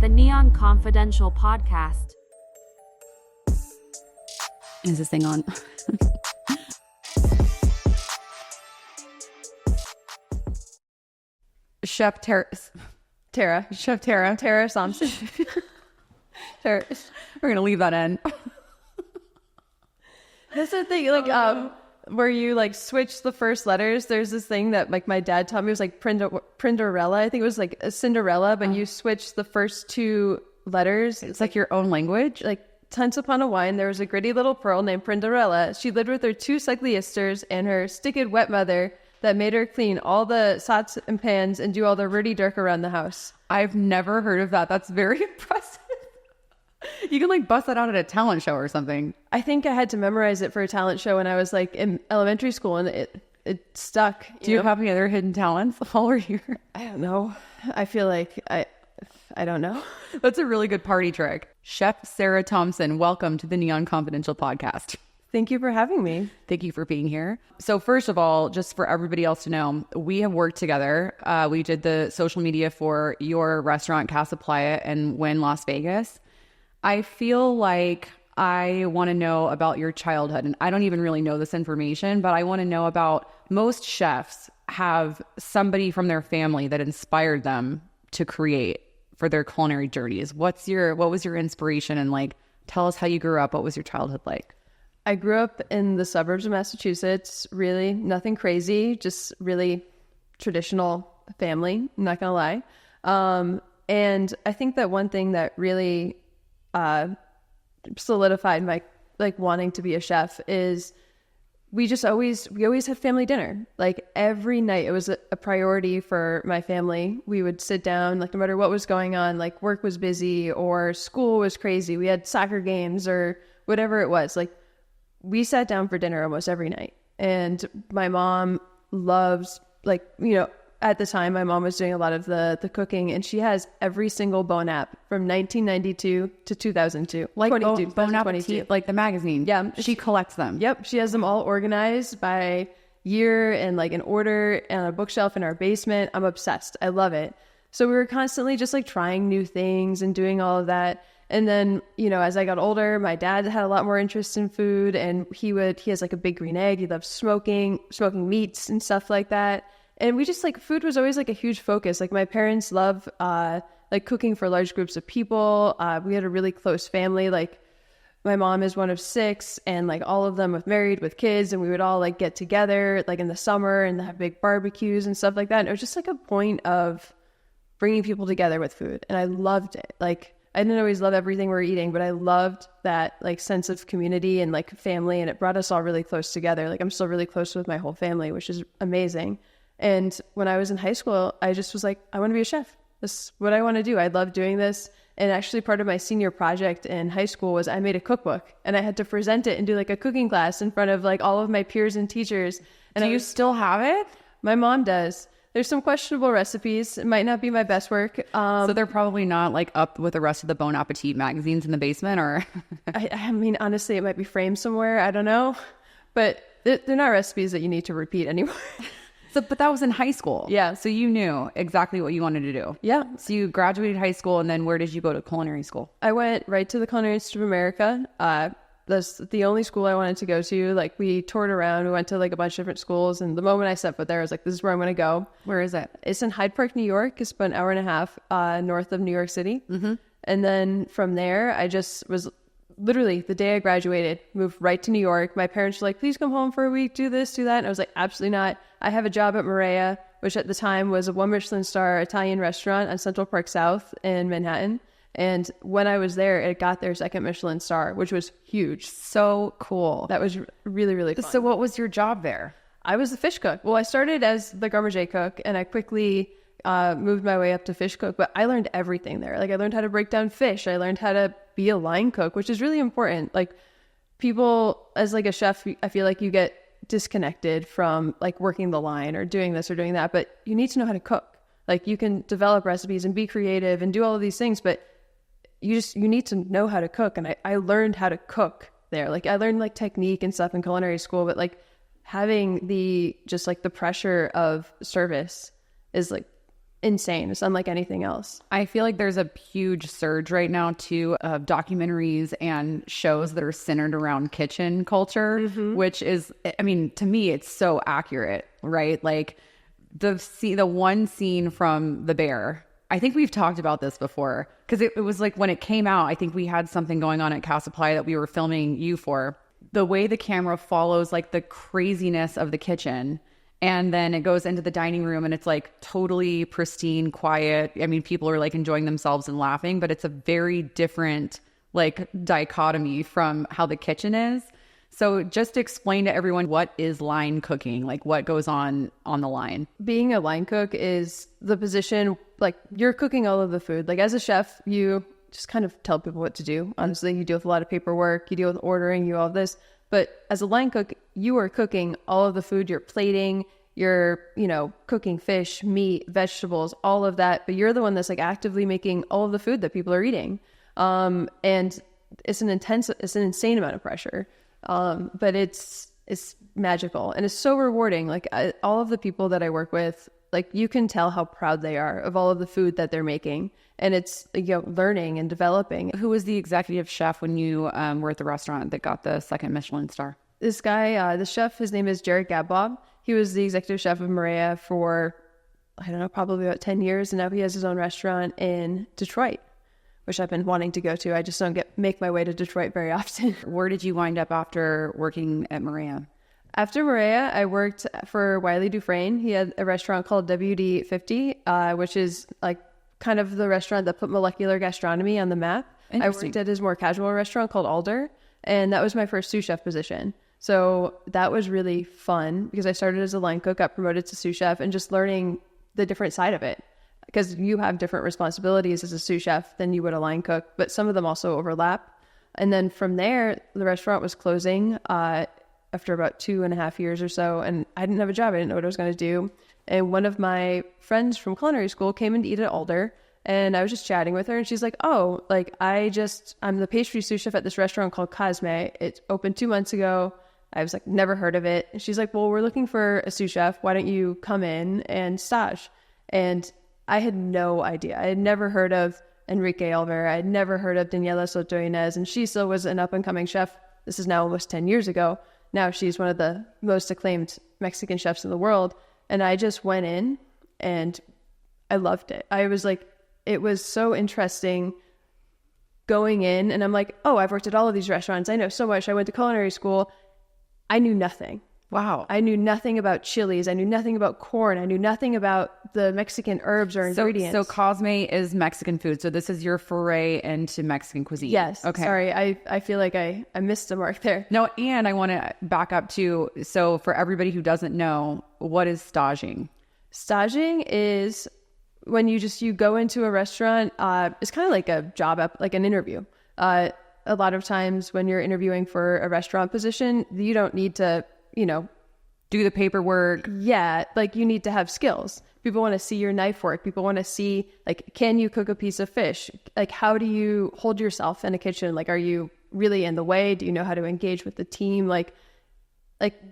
the Neon Confidential podcast. Is this thing on? Chef Tara Thompson. Tara. We're gonna leave that in. That's the thing, like where you like switch the first letters. There's this thing that like my dad taught me. It was like Prinderella. I think it was like a Cinderella, but you switch the first two letters. It's like your own language. Like once upon a wine, there was a gritty little pearl named Prinderella. She lived with her two sightly sisters and her sticked wet mother that made her clean all the pots and pans and do all the dirty dirt around the house. I've never heard of that. That's very impressive. You can like bust that out at a talent show or something. I think I had to memorize it for a talent show when I was like in elementary school, and it stuck. Do you have any other hidden talents while we're here? I don't know. I feel like I don't know. That's a really good party trick. Chef Sarah Thompson, welcome to the Neon Confidential podcast. Thank you for having me. Thank you for being here. So first of all, just for everybody else to know, we have worked together. We did the social media for your restaurant, Casa, Playa, and Wynn, Las Vegas. I feel like I want to know about your childhood, and I don't even really know this information, but I want to know about, most chefs have somebody from their family that inspired them to create for their culinary journeys. What was your inspiration, and like, tell us how you grew up. What was your childhood like? I grew up in the suburbs of Massachusetts. Really nothing crazy, just really traditional family, I'm not gonna lie. And I think that one thing that really solidified my like wanting to be a chef is we always had family dinner. Like every night, it was a priority for my family. We would sit down, like no matter what was going on, like work was busy or school was crazy, we had soccer games or whatever it was, like we sat down for dinner almost every night. And my mom loves, like, you know, at the time my mom was doing a lot of the cooking, and she has every single Bon App from 1992 to 2002. Like Bon Appetit, like the magazine. Yeah. She collects them. Yep. She has them all organized by year and like in order and a bookshelf in our basement. I'm obsessed. I love it. So we were constantly just like trying new things and doing all of that. And then, you know, as I got older, my dad had a lot more interest in food, and he has like a big green egg. He loves smoking meats and stuff like that. And we just like, food was always like a huge focus. Like my parents love like cooking for large groups of people. We had a really close family. Like my mom is one of 6, and like all of them were married with kids, and we would all like get together like in the summer and have big barbecues and stuff like that. And it was just like a point of bringing people together with food. And I loved it. Like I didn't always love everything we were eating, but I loved that like sense of community and like family, and it brought us all really close together. Like I'm still really close with my whole family, which is amazing. And when I was in high school, I just was like, I want to be a chef. This is what I want to do. I love doing this. And actually part of my senior project in high school was I made a cookbook, and I had to present it and do like a cooking class in front of like all of my peers and teachers. And Do you still have it? My mom does. There's some questionable recipes. It might not be my best work. So they're probably not like up with the rest of the Bon Appetit magazines in the basement, or? I mean, honestly, it might be framed somewhere. I don't know. But they're not recipes that you need to repeat anymore. But that was in high schoal. Yeah. So you knew exactly what you wanted to do. Yeah. So you graduated high school, and then where did you go to culinary school? I went right to the Culinary Institute of America. That's the only school I wanted to go to. Like we toured around. We went to like a bunch of different schools. And the moment I set foot there, I was like, this is where I'm going to go. Where is it? It's in Hyde Park, New York. It's about an hour and a half north of New York City. Mm-hmm. And then from there, I just was literally the day I graduated, moved right to New York. My parents were like, please come home for a week, do this, do that. And I was like, absolutely not. I have a job at Marea, which at the time was a 1 Michelin-star Italian restaurant on Central Park South in Manhattan. And when I was there, it got their 2nd Michelin star, which was huge. So cool. That was really, really fun. So what was your job there? I was the fish cook. Well, I started as the garde manger cook, and I quickly moved my way up to fish cook, but I learned everything there. Like I learned how to break down fish. I learned how to be a line cook, which is really important. Like people, as like a chef, I feel like you get disconnected from like working the line or doing this or doing that, but you need to know how to cook. Like you can develop recipes and be creative and do all of these things, but you need to know how to cook. And I learned how to cook there. Like I learned like technique and stuff in culinary school, but like having the pressure of service is like insane. It's unlike anything else. I feel like there's a huge surge right now too of documentaries and shows that are centered around kitchen culture, which is, I mean, to me, it's so accurate, right? Like the one scene from The Bear. I think we've talked about this before because it was like when it came out, I think we had something going on at Casa Playa that we were filming you for. The way the camera follows like the craziness of the kitchen, and then it goes into the dining room and it's like totally pristine, quiet. I mean, people are like enjoying themselves and laughing, but it's a very different like dichotomy from how the kitchen is. So just explain to everyone, what is line cooking? Like what goes on the line? Being a line cook is the position, like you're cooking all of the food. Like as a chef, you just kind of tell people what to do. Honestly, you deal with a lot of paperwork, you deal with ordering, you all of this. But as a line cook, you are cooking all of the food, you're plating, you're, cooking fish, meat, vegetables, all of that. But you're the one that's like actively making all of the food that people are eating. And it's an insane amount of pressure. But it's magical and it's so rewarding. Like all of the people that I work with, like you can tell how proud they are of all of the food that they're making. And it's, learning and developing. Who was the executive chef when you were at the restaurant that got the second Michelin star? This guy, the chef, his name is Jared Gadbob. He was the executive chef of Marea for, I don't know, probably about 10 years. And now he has his own restaurant in Detroit, which I've been wanting to go to. I just don't make my way to Detroit very often. Where did you wind up after working at Marea? After Marea, I worked for Wiley Dufresne. He had a restaurant called WD50, which is like kind of the restaurant that put molecular gastronomy on the map. I worked at his more casual restaurant called Alder, and that was my first sous chef position. So that was really fun because I started as a line cook, got promoted to sous chef, and just learning the different side of it. Because you have different responsibilities as a sous chef than you would a line cook, but some of them also overlap. And then from there, the restaurant was closing after about 2.5 years or so, and I didn't have a job. I didn't know what I was going to do. And one of my friends from culinary school came in to eat at Alder, and I was just chatting with her, and she's like, oh, like I'm the pastry sous chef at this restaurant called Casa. It opened 2 months ago. I was like, never heard of it. And she's like, well, we're looking for a sous chef. Why don't you come in and stage? And I had no idea. I had never heard of Enrique Alver. I had never heard of Daniela Soto Inez, and she still was an up-and-coming chef. This is now almost 10 years ago. Now she's one of the most acclaimed Mexican chefs in the world. And I just went in and I loved it. I was like, it was so interesting going in, and I'm like, oh, I've worked at all of these restaurants. I know so much. I went to culinary school. I knew nothing. Wow. I knew nothing about chilies. I knew nothing about corn. I knew nothing about the Mexican herbs or ingredients. So Casa is Mexican food. So this is your foray into Mexican cuisine. Yes. Okay. Sorry. I feel like I missed the mark there. No, and I want to back up too. So for everybody who doesn't know, what is staging? Staging is when you go into a restaurant. It's kind of like a job like an interview. A lot of times when you're interviewing for a restaurant position, you don't need to, do the paperwork. Yeah, like you need to have skills. People want to see your knife work. People want to see, like, can you cook a piece of fish? Like, how do you hold yourself in a kitchen? Like, are you really in the way? Do you know how to engage with the team? Like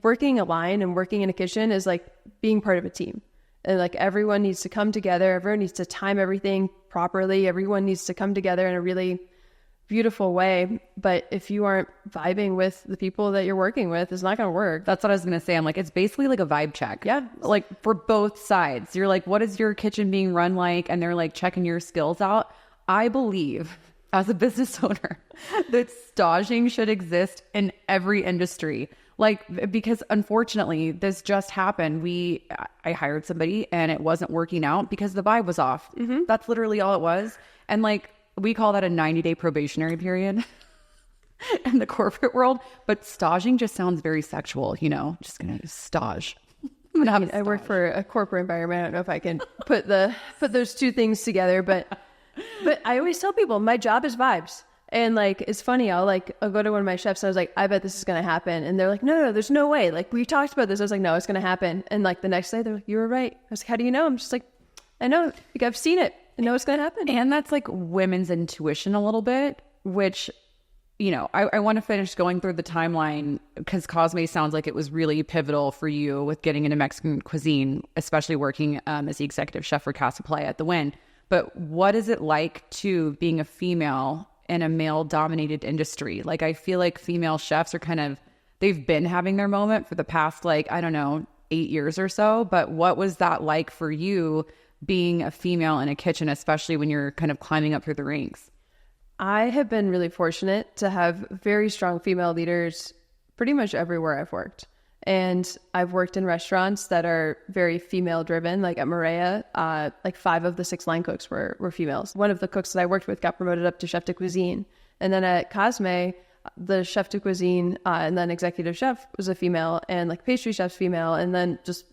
working a line and working in a kitchen is like being part of a team. And like everyone needs to come together. Everyone needs to time everything properly. Everyone needs to come together in a really beautiful way. But if you aren't vibing with the people that you're working with, it's not going to work. That's what I was going to say. I'm like, it's basically like a vibe check. Yeah. Like for both sides. You're like, what is your kitchen being run like? And they're like checking your skills out. I believe as a business owner that staging should exist in every industry. Like, because unfortunately this just happened. I hired somebody and it wasn't working out because the vibe was off. Mm-hmm. That's literally all it was. And like, we call that a 90-day probationary period in the corporate world. But staging just sounds very sexual, just going to stage. I work for a corporate environment. I don't know if I can put those two things together, but I always tell people my job is vibes. And like, it's funny. I'll go to one of my chefs and I was like, I bet this is going to happen. And they're like, no, there's no way. Like, we talked about this. I was like, no, it's going to happen. And like the next day they're like, you were right. I was like, how do you know? I'm just like, I know, like I've seen it. I know it's going to happen. And that's like women's intuition a little bit, which, I want to finish going through the timeline because Cosme sounds like it was really pivotal for you with getting into Mexican cuisine, especially working as the executive chef for Casa Playa at the Wynn. But what is it like to being a female in a male-dominated industry? Like, I feel like female chefs are they've been having their moment for the past, 8 years or so. But what was that like for you being a female in a kitchen, especially when you're kind of climbing up through the ranks? I have been really fortunate to have very strong female leaders pretty much everywhere I've worked. And I've worked in restaurants that are very female driven, like at Marea, 5 of the 6 line cooks were females. One of the cooks that I worked with got promoted up to chef de cuisine. And then at Cosme, the chef de cuisine and then executive chef was a female, and like pastry chef's female. And then just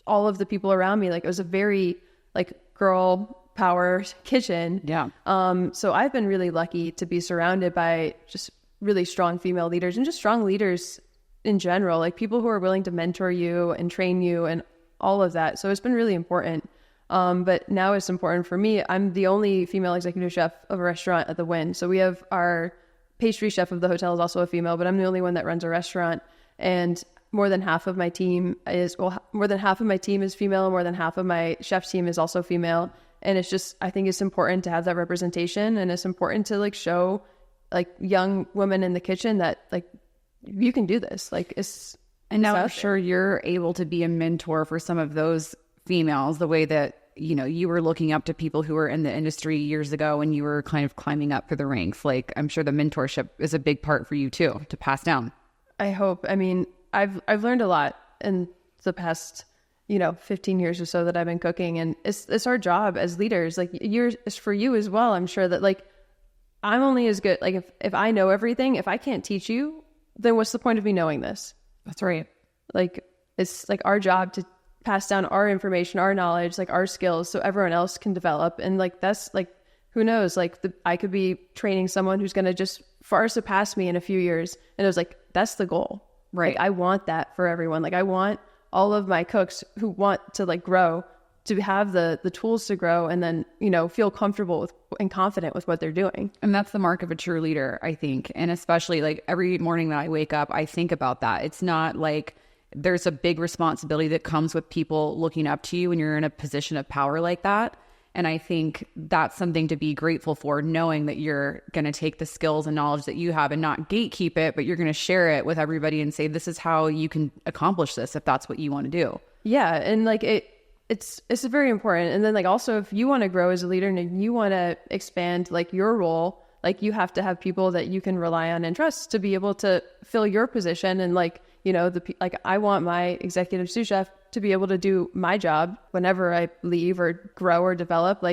all of the people around me, it was a very girl power kitchen. Yeah. So I've been really lucky to be surrounded by just really strong female leaders and just strong leaders in general, people who are willing to mentor you and train you and all of that. So it's been really important. But now it's important for me. I'm the only female executive chef of a restaurant at the Wynn. So we have our pastry chef of the hotel is also a female, but I'm the only one that runs a restaurant. And more than half of my team is female. More than half of my chef's team is also female. And it's just, I think it's important to have that representation, and it's important to show young women in the kitchen that you can do this. And now I'm sure you're able to be a mentor for some of those females the way that, you were looking up to people who were in the industry years ago when you were kind of climbing up through the ranks. I'm sure the mentorship is a big part for you too, to pass down. I hope. I mean, I've learned a lot in the past 15 years or so that I've been cooking, and it's our job as leaders. It's for you as well. I'm sure that I'm only as good. If I know everything, if I can't teach you, then what's the point of me knowing this? That's right. It's our job to pass down our information, our knowledge, our skills, so everyone else can develop. And that's who knows? I could be training someone who's going to just far surpass me in a few years, and it was that's the goal, right? I want that for everyone. I want all of my cooks who want to grow to have the tools to grow, and then, feel comfortable with and confident with what they're doing. And that's the mark of a true leader, I think. And especially every morning that I wake up, I think about that. It's not there's a big responsibility that comes with people looking up to you when you're in a position of power like that. And I think that's something to be grateful for, knowing that you're going to take the skills and knowledge that you have and not gatekeep it, but you're going to share it with everybody and say, this is how you can accomplish this if that's what you want to do. Yeah. And it's very important. And then also, if you want to grow as a leader and you want to expand your role, you have to have people that you can rely on and trust to be able to fill your position. And I want my executive sous chef to be able to do my job whenever I leave or grow or develop.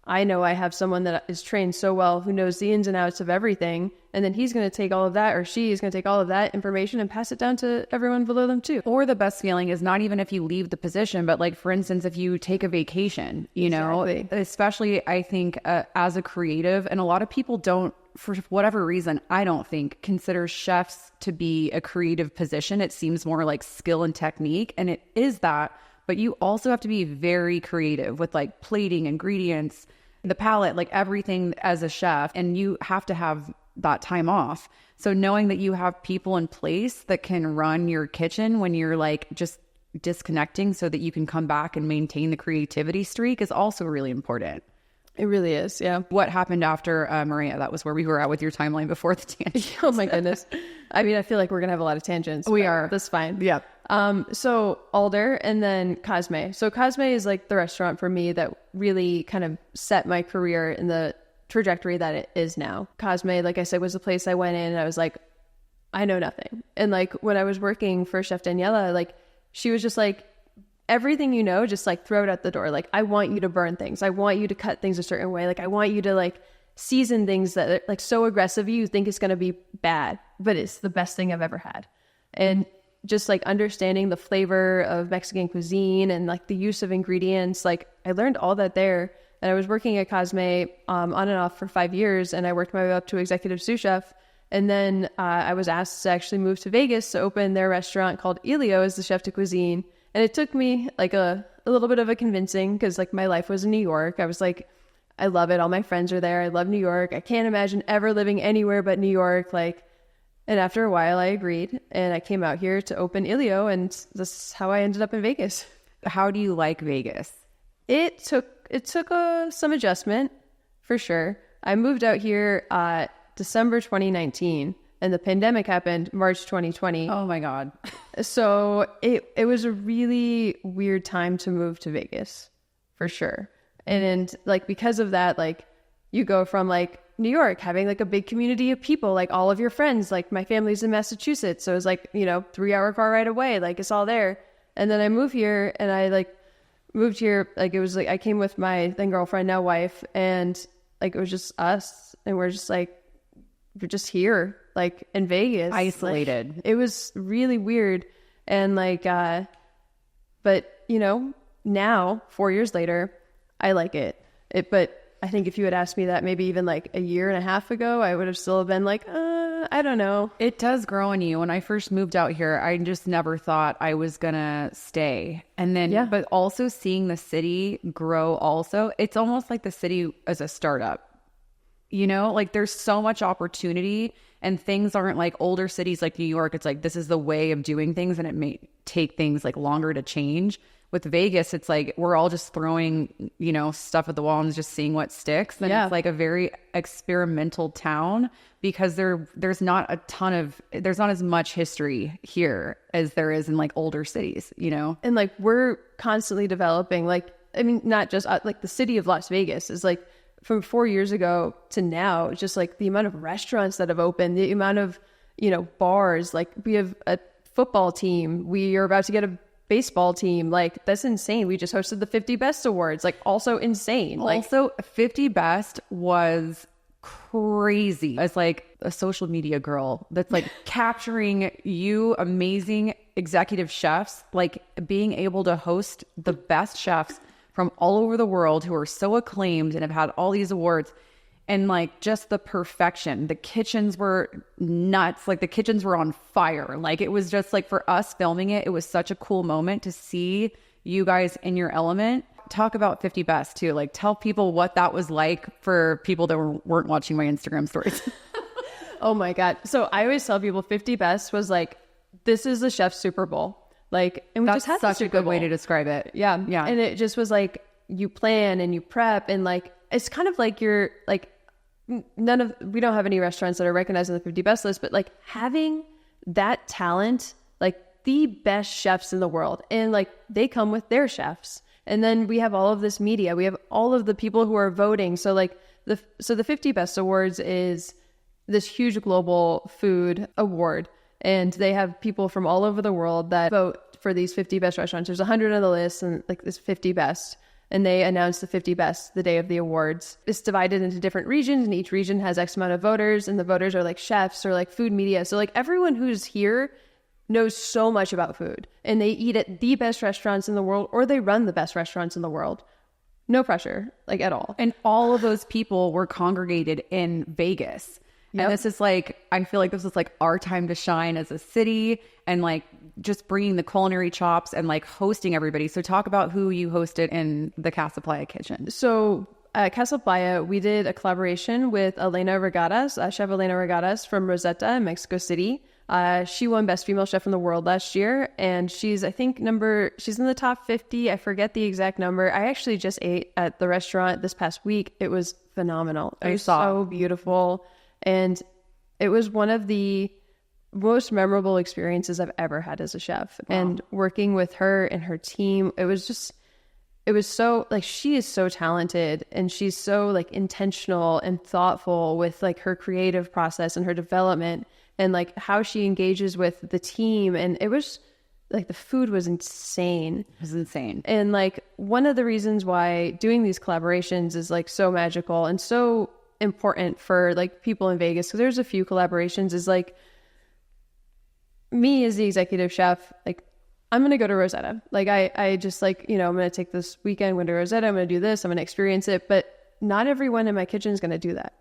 I know I have someone that is trained so well, who knows the ins and outs of everything. And then he's going to take all of that, or she is going to take all of that information and pass it down to everyone below them too. Or the best feeling is not even if you leave the position, but for instance, if you take a vacation, Exactly. Especially I think as a creative, and a lot of people don't, for whatever reason, I don't think consider chefs to be a creative position. It seems more like skill and technique, and it is that, but you also have to be very creative with plating, ingredients, the palette, everything as a chef, and you have to have that time off. So knowing that you have people in place that can run your kitchen when you're just disconnecting so that you can come back and maintain the creativity streak is also really important. It really is, yeah. What happened after Maria? That was where we were at with your timeline before the tangent. Oh my goodness. I mean, I feel like we're going to have a lot of tangents. We are. That's fine. Yeah. So Alder and then Cosme. So Cosme is the restaurant for me that really kind of set my career in the trajectory that it is now. Cosme, like I said, was the place I went in and I was I know nothing. And when I was working for Chef Daniela, she was just everything just throw it out the door. I want you to burn things. I want you to cut things a certain way. I want you to season things that are so aggressive you think it's going to be bad, but it's the best thing I've ever had. And just understanding the flavor of Mexican cuisine and the use of ingredients, I learned all that there. And I was working at Cosme on and off for 5 years, and I worked my way up to executive sous chef. And then I was asked to actually move to Vegas to open their restaurant called Elio as the chef de cuisine. And it took me a little bit of a convincing, because my life was in New York. I was I love it. All my friends are there. I love New York. I can't imagine ever living anywhere but New York. Like, and after a while I agreed and I came out here to open Ilio, and this is how I ended up in Vegas. How do you like Vegas? It took some adjustment for sure. I moved out here December 2019 and the pandemic happened March 2020. Oh my God. So it was a really weird time to move to Vegas for sure. And like, because of that, like you go from like New York having like a big community of people, like all of your friends, like my family's in Massachusetts. So it was like, 3-hour car ride away, like it's all there. And then I moved here and I like moved here. Like it was like, I came with my then girlfriend, now wife. And like, it was just us. And we're just here, like in Vegas. Isolated. Like, it was really weird. And like, but now 4 years later, I like it. But I think if you had asked me that maybe even like a year and a half ago, I would have still been like, I don't know. It does grow on you. When I first moved out here, I just never thought I was gonna stay. And then, but also seeing the city grow also, it's almost like the city as a startup. Like there's so much opportunity and things aren't like older cities like New York. It's like, this is the way of doing things and it may take things like longer to change. With Vegas, it's like we're all just throwing, stuff at the wall and just seeing what sticks. And it's like a very experimental town because there's not as much history here as there is in like older cities, And like we're constantly developing, like, I mean, not just like the city of Las Vegas is like from 4 years ago to now, just like the amount of restaurants that have opened, the amount of, bars, like we have a football team. We are about to get a baseball team. Like that's insane. We just hosted the 50 Best Awards, like also insane. Also 50 Best was crazy. As like a social media girl that's like capturing you amazing executive chefs, like being able to host the best chefs from all over the world who are so acclaimed and have had all these awards. And like just the perfection. The kitchens were nuts. Like the kitchens were on fire. Like it was just like for us filming it, it was such a cool moment to see you guys in your element. Talk about 50 Best too. Like tell people what that was like for people that weren't watching my Instagram stories. Oh my God. So I always tell people 50 Best was like, this is the chef's Super Bowl. Like, and we That's just had such a good way to describe it. Yeah. Yeah. And it just was like, you plan and you prep and like, it's kind of like you're like, we don't have any restaurants that are recognized on the 50 Best list, but like having that talent, like the best chefs in the world, and like they come with their chefs. And then we have all of this media. We have all of the people who are voting. So like the 50 Best Awards is this huge global food award. And they have people from all over the world that vote for these 50 best restaurants. There's 100 on the list and like this 50 best. And they announce the 50 best the day of the awards. It's divided into different regions and each region has X amount of voters, and the voters are like chefs or like food media. So like everyone who's here knows so much about food and they eat at the best restaurants in the world or they run the best restaurants in the world. No pressure, like at all. And all of those people were congregated in Vegas. Yep. And this is like, I feel like this is like our time to shine as a city and like just bringing the culinary chops and like hosting everybody. So talk about who you hosted in the Casa Playa kitchen. So at Casa Playa, we did a collaboration with Elena Regatas, Chef Elena Regatas from Rosetta in Mexico City. She won Best Female Chef in the World last year. And she's, I think, she's in the top 50. I forget the exact number. I actually just ate at the restaurant this past week. It was phenomenal. It was so beautiful. And it was one of the most memorable experiences I've ever had as a chef. Wow. And working with her and her team, it was so like, she is so talented and she's so like intentional and thoughtful with like her creative process and her development and like how she engages with the team. And it was like, the food was insane. It was insane. And like, one of the reasons why doing these collaborations is like so magical and so important for like people in Vegas, because there's a few collaborations, is like me as the executive chef, like I'm going to go to Rosetta. Like I just like, I'm going to take this weekend, I'm going to Rosetta, I'm going to do this, I'm going to experience it. But not everyone in my kitchen is going to do that.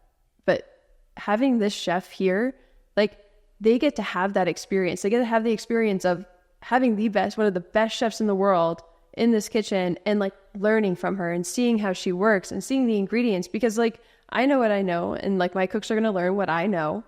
But having this chef here, like they get to have that experience. They get to have the experience of having one of the best chefs in the world in this kitchen and like learning from her and seeing how she works and seeing the ingredients, because like I know what I know, and like my cooks are going to learn what I know,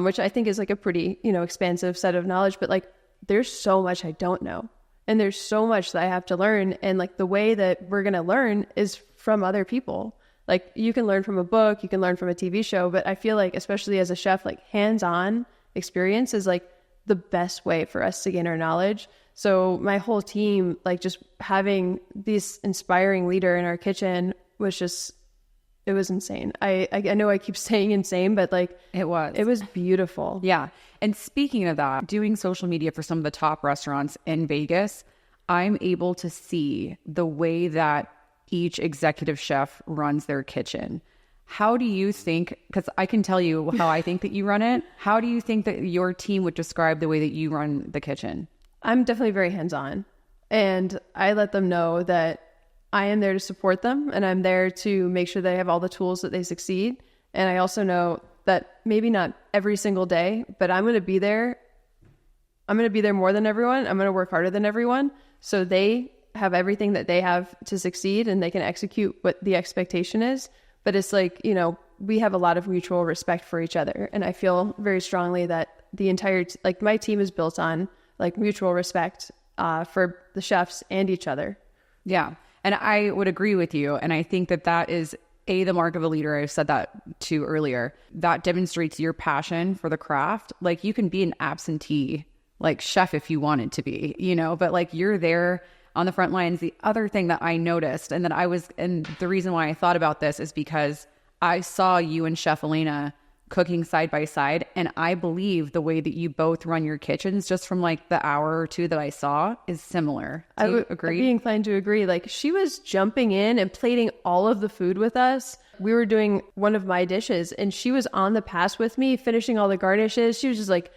which I think is like a pretty, expansive set of knowledge. But like there's so much I don't know, and there's so much that I have to learn. And like the way that we're going to learn is from other people. Like you can learn from a book, you can learn from a TV show, but I feel like especially as a chef, like hands-on experience is like the best way for us to gain our knowledge. So my whole team, like just having this inspiring leader in our kitchen was just, it was insane. I know I keep saying insane, but like it was beautiful. Yeah. And speaking of that, doing social media for some of the top restaurants in Vegas, I'm able to see the way that each executive chef runs their kitchen. How do you think, because I can tell you how I think that you run it, how do you think that your team would describe the way that you run the kitchen? I'm definitely very hands-on, and I let them know that I am there to support them, and I'm there to make sure they have all the tools that they succeed. And I also know that maybe not every single day, but I'm going to be there. I'm going to be there more than everyone. I'm going to work harder than everyone. So they have everything that they have to succeed, and they can execute what the expectation is. But it's like, we have a lot of mutual respect for each other. And I feel very strongly that the entire, like my team is built on like mutual respect for the chefs and each other. Yeah. And I would agree with you. And I think that that is the mark of a leader. I've said that too earlier. That demonstrates your passion for the craft. Like you can be an absentee like chef if you wanted to be, but like you're there on the front lines. The other thing that I noticed and the reason why I thought about this is because I saw you and Chef Elena cooking side by side. And I believe the way that you both run your kitchens, just from like the hour or two that I saw, is similar. Do you agree? I'd be inclined to agree. Like she was jumping in and plating all of the food with us. We were doing one of my dishes and she was on the pass with me, finishing all the garnishes. She was just like,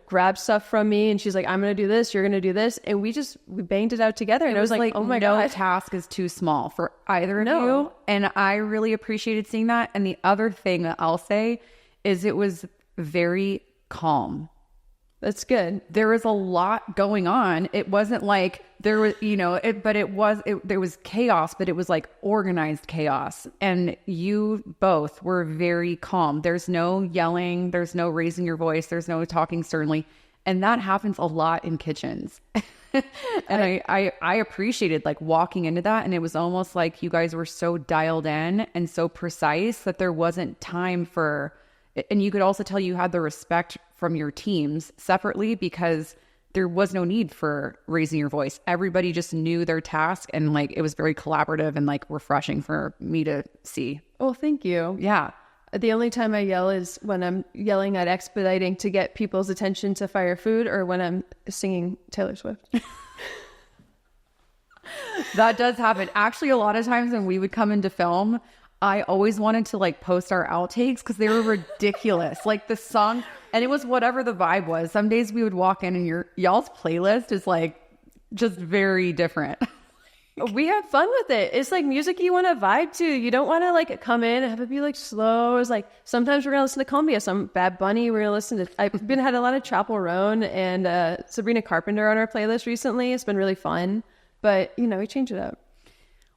grab stuff from me. And she's like, I'm going to do this. You're going to do this. And we banged it out together. And I was like, oh my God. No task is too small for either of you. And I really appreciated seeing that. And the other thing that I'll say is it was very calm. That's good. There was a lot going on. It wasn't like there was, there was chaos, but it was like organized chaos. And you both were very calm. There's no yelling. There's no raising your voice. There's no talking sternly. And that happens a lot in kitchens. And I appreciated like walking into that. And it was almost like you guys were so dialed in and so precise that there wasn't time for, and you could also tell you had the respect from your teams separately because there was no need for raising your voice. Everybody just knew their task and like it was very collaborative and like refreshing for me to see. Oh, thank you. Yeah. The only time I yell is when I'm yelling at expediting to get people's attention to fire food or when I'm singing Taylor Swift. That does happen. Actually, a lot of times when we would come into film, I always wanted to like post our outtakes because they were ridiculous. Like the song, and it was whatever the vibe was. Some days we would walk in and y'all's playlist is like just very different. We have fun with it. It's like music you want to vibe to. You don't want to like come in and have it be like slow. It's like sometimes we're gonna listen to cumbia, some Bad Bunny. We're gonna listen to. I've had a lot of Chapel Roan and Sabrina Carpenter on our playlist recently. It's been really fun, but we change it up.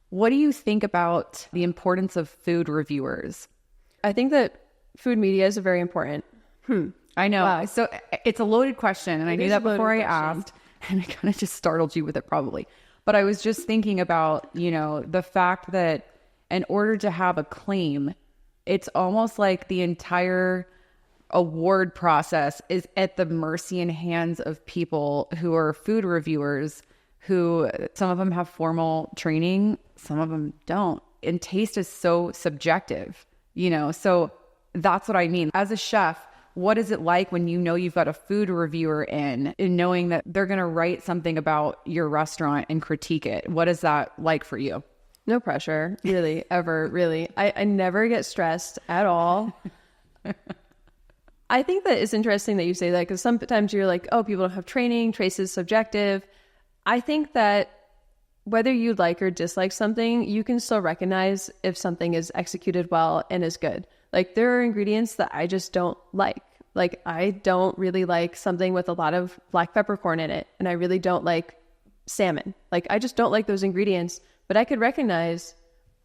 What do you think about the importance of food reviewers? I think that food media is very important. I know. Wow. So it's a loaded question, and I knew that before I asked, and I kind of just startled you with it probably. But I was just thinking about, the fact that in order to have a claim, it's almost like the entire award process is at the mercy and hands of people who are food reviewers, who some of them have formal training, some of them don't. And taste is so subjective, so that's what I mean. As a chef, what is it like when you've got a food reviewer in and knowing that they're going to write something about your restaurant and critique it? What is that like for you? No pressure, really, ever, really. I never get stressed at all. I think that it's interesting that you say that because sometimes you're like, oh, people don't have training, trace is subjective. I think that whether you like or dislike something, you can still recognize if something is executed well and is good. Like there are ingredients that I just don't like. Like I don't really like something with a lot of black peppercorn in it. And I really don't like salmon. Like I just don't like those ingredients, but I could recognize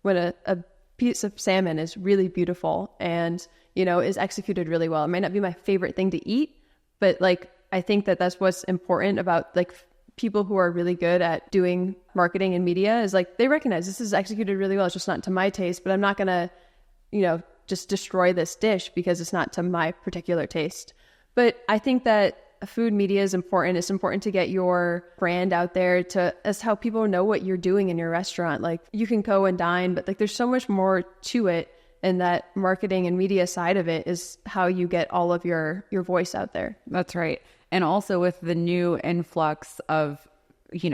when a piece of salmon is really beautiful and, is executed really well. It might not be my favorite thing to eat, but like, I think that that's what's important about like people who are really good at doing marketing and media is like, they recognize this is executed really well. It's just not to my taste, but I'm not going to, just destroy this dish because it's not to my particular taste. But I think that food media is important. It's important to get your brand out there as how people know what you're doing in your restaurant. Like you can go and dine, but like there's so much more to it. And that marketing and media side of it is how you get all of your voice out there. That's right. And also with the new influx of,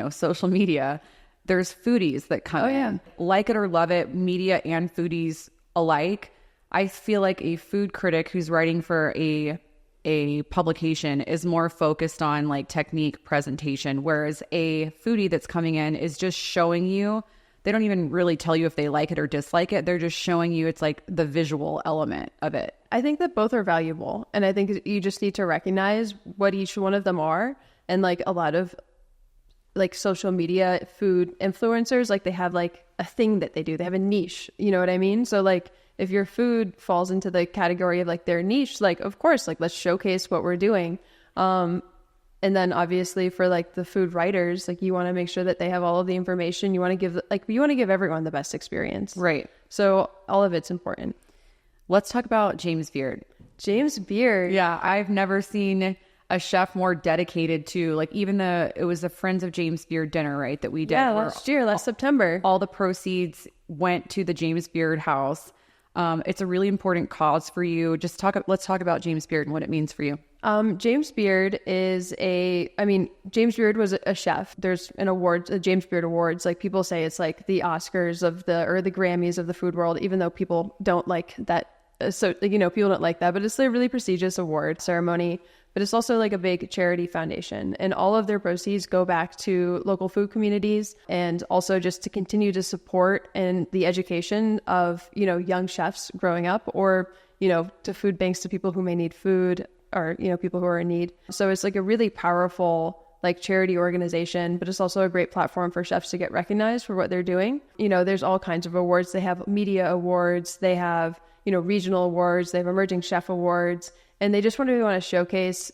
social media, there's foodies that come in. Like it or love it, media and foodies alike. I feel like a food critic who's writing for a publication is more focused on like technique presentation, whereas a foodie that's coming in is just showing you. They don't even really tell you if they like it or dislike it. They're just showing you it's like the visual element of it. I think that both are valuable. And I think you just need to recognize what each one of them are. And like a lot of like social media food influencers, like they have like a thing that they do. They have a niche. You know what I mean? So like if your food falls into the category of like their niche, like of course, like let's showcase what we're doing. And then obviously for like the food writers, like you want to make sure that they have all of the information. You want to give everyone the best experience. Right. So all of it's important. Let's talk about James Beard. James Beard. Yeah. I've never seen a chef more dedicated to like it was the Friends of James Beard dinner, right? That we did. Yeah. Last September. All the proceeds went to the James Beard house. It's a really important cause for you. Let's talk about James Beard and what it means for you. James Beard James Beard was a chef. There's an award, the James Beard Awards. Like people say it's like the Oscars or the Grammys of the food world, even though people don't like that. So, people don't like that, but it's a really prestigious award ceremony, but it's also like a big charity foundation, and all of their proceeds go back to local food communities and also just to continue to support and the education of, young chefs growing up or, to food banks, to people who may need food or, people who are in need. So it's like a really powerful like charity organization, but it's also a great platform for chefs to get recognized for what they're doing. There's all kinds of awards. They have media awards, they have, regional awards, they have emerging chef awards, and they just want to showcase,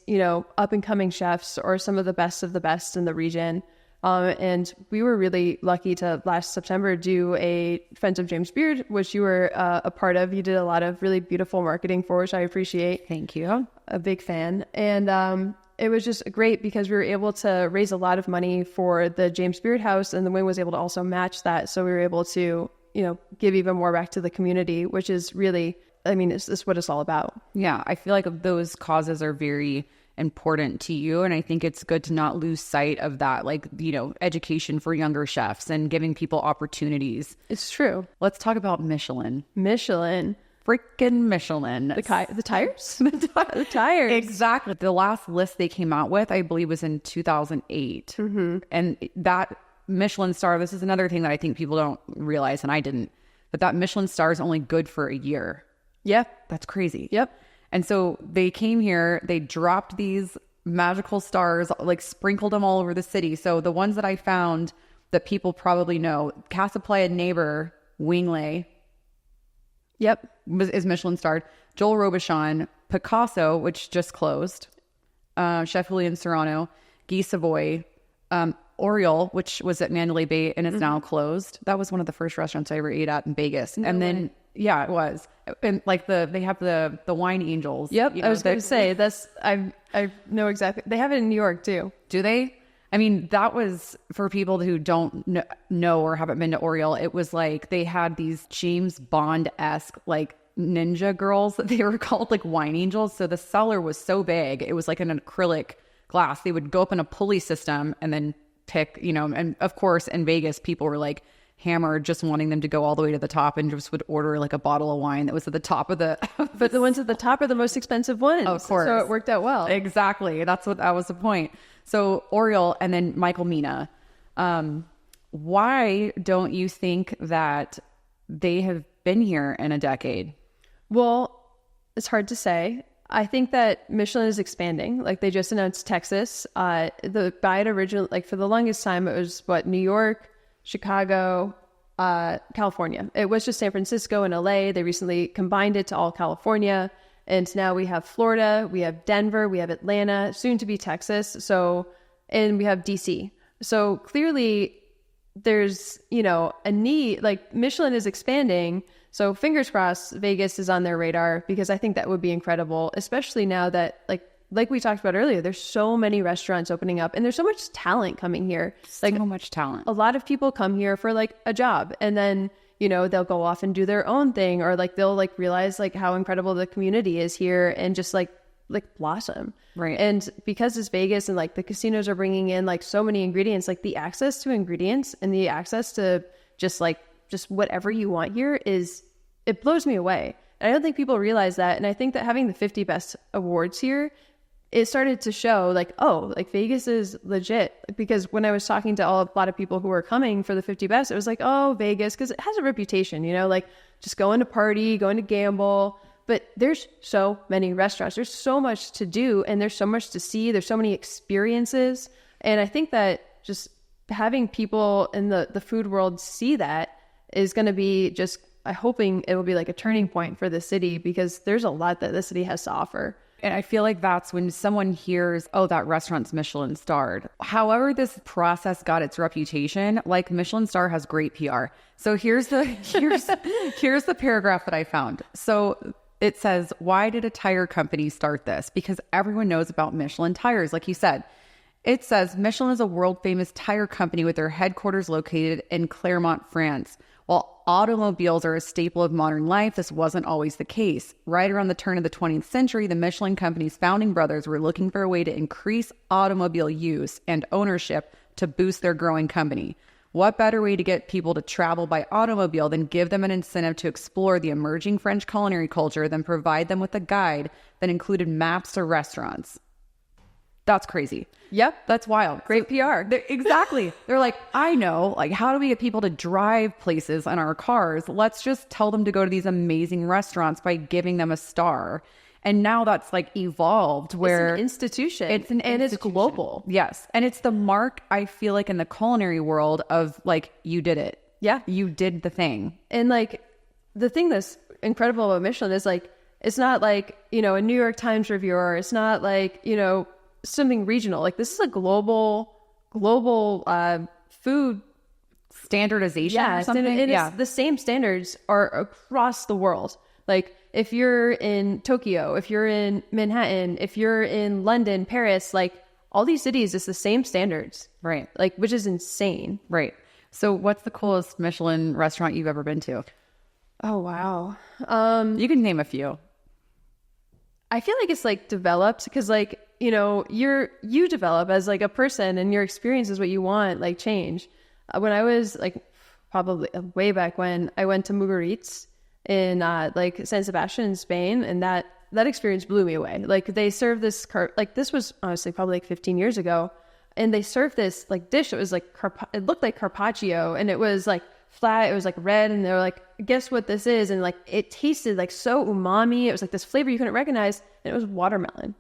up and coming chefs or some of the best in the region. And we were really lucky to last September do a Friends of James Beard, which you were a part of. You did a lot of really beautiful marketing for, which I appreciate. Thank you. A big fan. And it was just great because we were able to raise a lot of money for the James Beard House, and the wing was able to also match that. So we were able to, give even more back to the community, which is really, it's what it's all about. Yeah, I feel like those causes are very important to you, and I think it's good to not lose sight of that, like, education for younger chefs and giving people opportunities. It's true. Let's talk about Michelin. Freaking Michelin. The tires? The tires. Exactly. The last list they came out with, I believe, was in 2008. Mm-hmm. And that Michelin star, this is another thing that I think people don't realize, and I didn't, but that Michelin star is only good for a year. Yeah. That's crazy. Yep. And so they came here, they dropped these magical stars, like sprinkled them all over the city. So the ones that I found that people probably know, Casa Playa neighbor, Wingley. Yep. Is Michelin-starred. Joel Robuchon, Picasso, which just closed, Chef Julian Serrano, Guy Savoy, Oriole, which was at Mandalay Bay and is now closed. That was one of the first restaurants I ever ate at in Vegas. No and then, way. Yeah, it was. And like they have the wine angels. Yep. I was going to say I know exactly. They have it in New York too. Do they? I mean, that was for people who don't know or haven't been to Oriole. It was like they had these James Bond-esque like ninja girls that they were called, like wine angels. So the cellar was so big. It was like an acrylic glass. They would go up in a pulley system and then pick, and of course in Vegas, people were like hammered, just wanting them to go all the way to the top and just would order like a bottle of wine that was at the top of the... But the ones at the top are the most expensive ones. Of course. So it worked out well. Exactly. That was the point. So Oriole and then Michael Mina. Why don't you think that they have been here in a decade? Well, it's hard to say. I think that Michelin is expanding. Like they just announced Texas. For the longest time, it was New York, Chicago, California. It was just San Francisco and LA. They recently combined it to all California. And now we have Florida, we have Denver, we have Atlanta, soon to be Texas. And we have DC. So clearly there's, a need, like Michelin is expanding. So fingers crossed Vegas is on their radar, because I think that would be incredible, especially now that like we talked about earlier, there's so many restaurants opening up and there's so much talent coming here. So much talent. A lot of people come here for like a job, and then, they'll go off and do their own thing, or like they'll like realize like how incredible the community is here and just like blossom. Right. And because it's Vegas and like the casinos are bringing in like so many ingredients, like the access to ingredients and the access to just whatever you want here it blows me away. And I don't think people realize that. And I think that having the 50 best awards here, it started to show like, oh, like Vegas is legit. Because when I was talking to a lot of people who were coming for the 50 best, it was like, oh, Vegas, because it has a reputation, like just going to party, going to gamble. But there's so many restaurants. There's so much to do, and there's so much to see. There's so many experiences. And I think that just having people in the food world see that is going to be just, I'm hoping it will be like a turning point for the city, because there's a lot that the city has to offer. And I feel like that's when someone hears, oh, that restaurant's Michelin-starred. However this process got its reputation, like Michelin-star has great PR. So here's the paragraph that I found. So it says, why did a tire company start this? Because everyone knows about Michelin tires, like you said. It says Michelin is a world-famous tire company with their headquarters located in Clermont, France. While automobiles are a staple of modern life, this wasn't always the case. Right around the turn of the 20th century, the Michelin company's founding brothers were looking for a way to increase automobile use and ownership to boost their growing company. What better way to get people to travel by automobile than give them an incentive to explore the emerging French culinary culture than provide them with a guide that included maps to restaurants? That's crazy. Yep. That's wild. Great PR. Exactly. They're like, I know, like, how do we get people to drive places in our cars? Let's just tell them to go to these amazing restaurants by giving them a star. And now that's like evolved where it's an institution. And it's global. Yes. And it's the mark, I feel like, in the culinary world of like, you did it. Yeah. You did the thing. And like the thing that's incredible about Michelin is like, it's not like, a New York Times reviewer. It's not like, something regional. Like this is a global food standardization or something. The same standards are across the world. Like if you're in Tokyo, if you're in Manhattan, if you're in London, Paris, like all these cities, it's the same standards. Right. Like, which is insane. Right. So what's the coolest Michelin restaurant you've ever been to? Oh, wow. You can name a few. I feel like it's like developed because like, you develop as like a person and your experience is what you want, like change. When I was like probably way back when, I went to Mugaritz in like San Sebastian, Spain, and that experience blew me away. Like they served this like this was honestly probably like 15 years ago, and they served this like dish. It was like it looked like carpaccio, and it was like flat. It was like red, and they were like, guess what this is? And like it tasted like so umami. It was like this flavor you couldn't recognize, and it was watermelon.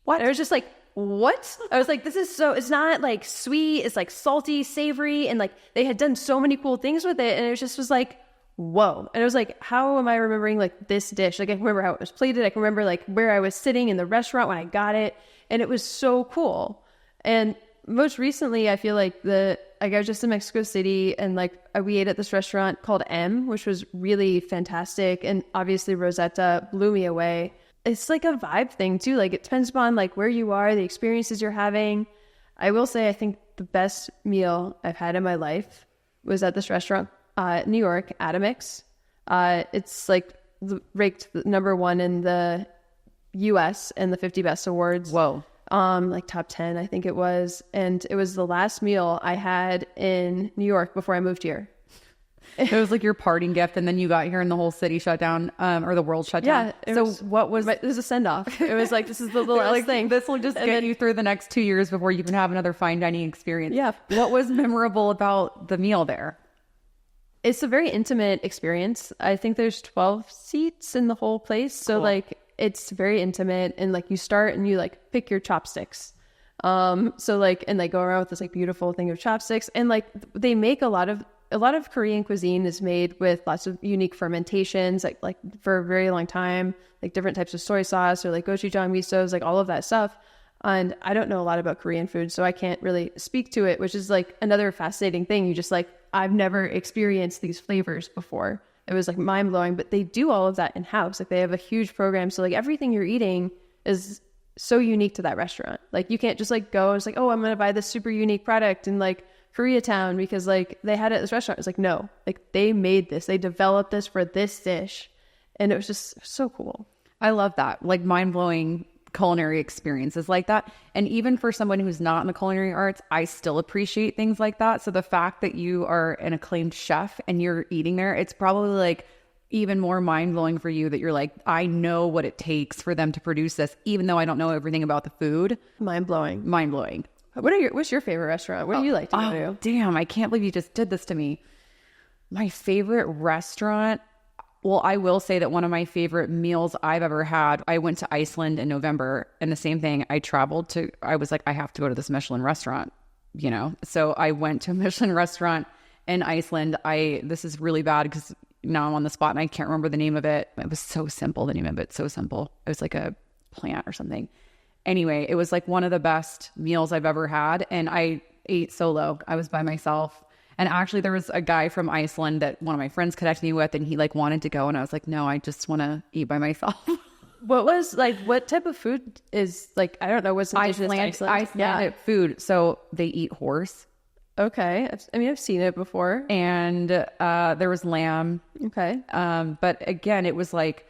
What? I was just like, what? I was like, this is so, it's not like sweet, it's like salty, savory, and like they had done so many cool things with it, and it was like, whoa. And it was like, how am I remembering like this dish? Like I can remember how it was plated, I can remember like where I was sitting in the restaurant when I got it, and it was so cool. And most recently, I feel like I was just in Mexico City, and like we ate at this restaurant called M, which was really fantastic, and obviously Rosetta blew me away. It's like a vibe thing too. Like it depends upon like where you are, the experiences you're having. I will say, I think the best meal I've had in my life was at this restaurant, New York, Atomix. It's like ranked number 1 in the US and the 50 Best Awards. Whoa. Like top 10, I think it was. And it was the last meal I had in New York before I moved here. It was like your parting gift, and then you got here and the whole city shut down, or the world shut down. Yeah. So what was... It was a send-off. It was like, this is the last like, thing. This will just get you through the next 2 years before you can have another fine dining experience. Yeah. What was memorable about the meal there? It's a very intimate experience. I think there's 12 seats in the whole place. So Cool. like, it's very intimate, and like you start and you like pick your chopsticks. So like, and they go around with this like beautiful thing of chopsticks, and like they make a lot of a lot of Korean cuisine is made with lots of unique fermentations, like for a very long time, like different types of soy sauce or like gochujang misos, like all of that stuff. And I don't know a lot about Korean food, so I can't really speak to it, which is like another fascinating thing. You just like, I've never experienced these flavors before. It was like mind blowing, but they do all of that in house. Like they have a huge program. So like everything you're eating is so unique to that restaurant. Like you can't just like go, it's like, oh, I'm going to buy this super unique product in like Koreatown because like they had it at this restaurant. It's like, no, like they made this, they developed this for this dish. And it was just so cool. I love that. Like mind-blowing culinary experiences like that. And even for someone who's not in the culinary arts, I still appreciate things like that. So the fact that you are an acclaimed chef and you're eating there, it's probably like even more mind-blowing for you that you're like, I know what it takes for them to produce this, even though I don't know everything about the food. Mind-blowing. Mind-blowing. What's your favorite restaurant? What do you like to go to? Damn, I can't believe you just did this to me. My favorite restaurant. Well, I will say that one of my favorite meals I've ever had, I went to Iceland in November, and the same thing, I was like, I have to go to this Michelin restaurant, you know? So I went to a Michelin restaurant in Iceland. This is really bad because now I'm on the spot and I can't remember the name of it. It was so simple, the name of it, so simple. It was like a plant or something. Anyway, it was like one of the best meals I've ever had, and I ate solo. I was by myself. And actually there was a guy from Iceland that one of my friends connected me with, and he like wanted to go, and I was like, no, I just want to eat by myself. What type of food is like, I don't know, what's Icelandic food. So they eat horse. Okay. I've seen it before. And there was lamb. Okay. But again, it was like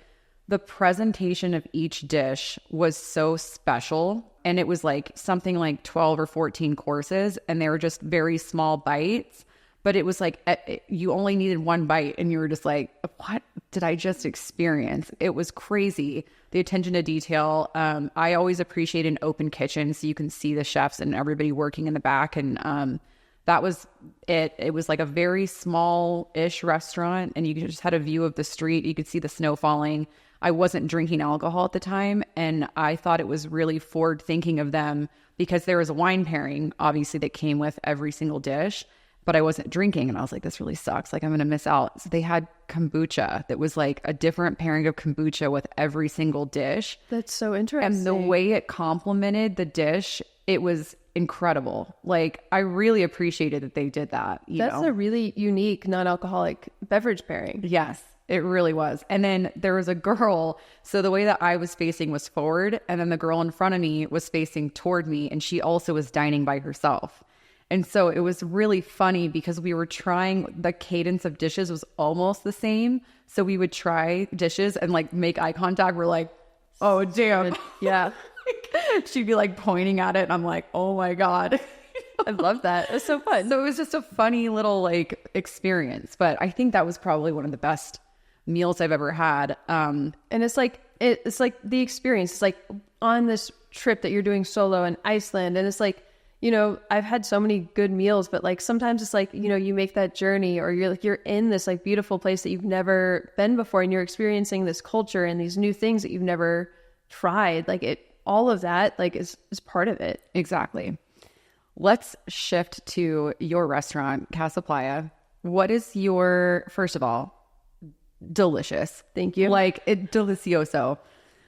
the presentation of each dish was so special. And it was like something like 12 or 14 courses, and they were just very small bites. But it was like you only needed one bite, and you were just like, what did I just experience? It was crazy. The attention to detail. I always appreciate an open kitchen so you can see the chefs and everybody working in the back. And that was it. It was like a very small-ish restaurant, and you just had a view of the street. You could see the snow falling. I wasn't drinking alcohol at the time, and I thought it was really forward thinking of them because there was a wine pairing, obviously, that came with every single dish, but I wasn't drinking, and I was like, this really sucks. Like, I'm going to miss out. So they had kombucha that was like a different pairing of kombucha with every single dish. That's so interesting. And the way it complemented the dish, it was incredible. Like, I really appreciated that they did that. That's a really unique non-alcoholic beverage pairing. Yes. It really was. And then there was a girl. So the way that I was facing was forward. And then the girl in front of me was facing toward me. And she also was dining by herself. And so it was really funny because we were trying, the cadence of dishes was almost the same. So we would try dishes and like make eye contact. We're like, oh, damn. Yeah. She'd be like pointing at it. And I'm like, oh my God. I love that. It's so fun. So it was just a funny little like experience. But I think that was probably one of the best meals I've ever had. And it's like the experience. It's like on this trip that you're doing solo in Iceland, and it's like, you know, I've had so many good meals, but like sometimes it's like, you know, you make that journey, or you're in this like beautiful place that you've never been before, and you're experiencing this culture and these new things that you've never tried. Like all of that like is part of it. Exactly. Let's shift to your restaurant, Casa Playa. What is first of all, delicious. Thank you. Like, delicioso.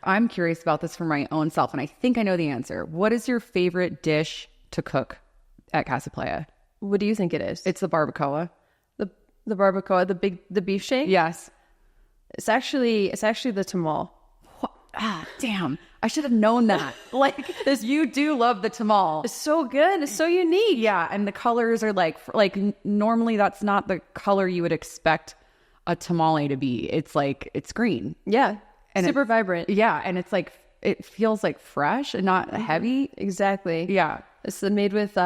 I'm curious about this for my own self, and I think I know the answer. What is your favorite dish to cook at Casa Playa? What do you think it is? It's the barbacoa. The barbacoa, the beef shank? Yes. It's actually the tamal. Damn. I should have known that. Like, you do love the tamal. It's so good. It's so unique. Yeah, and the colors are like normally that's not the color you would expect a tamale to be. It's like, it's green. Yeah. And super vibrant. Yeah. And it's like, it feels like fresh and not heavy. Exactly. Yeah. It's made with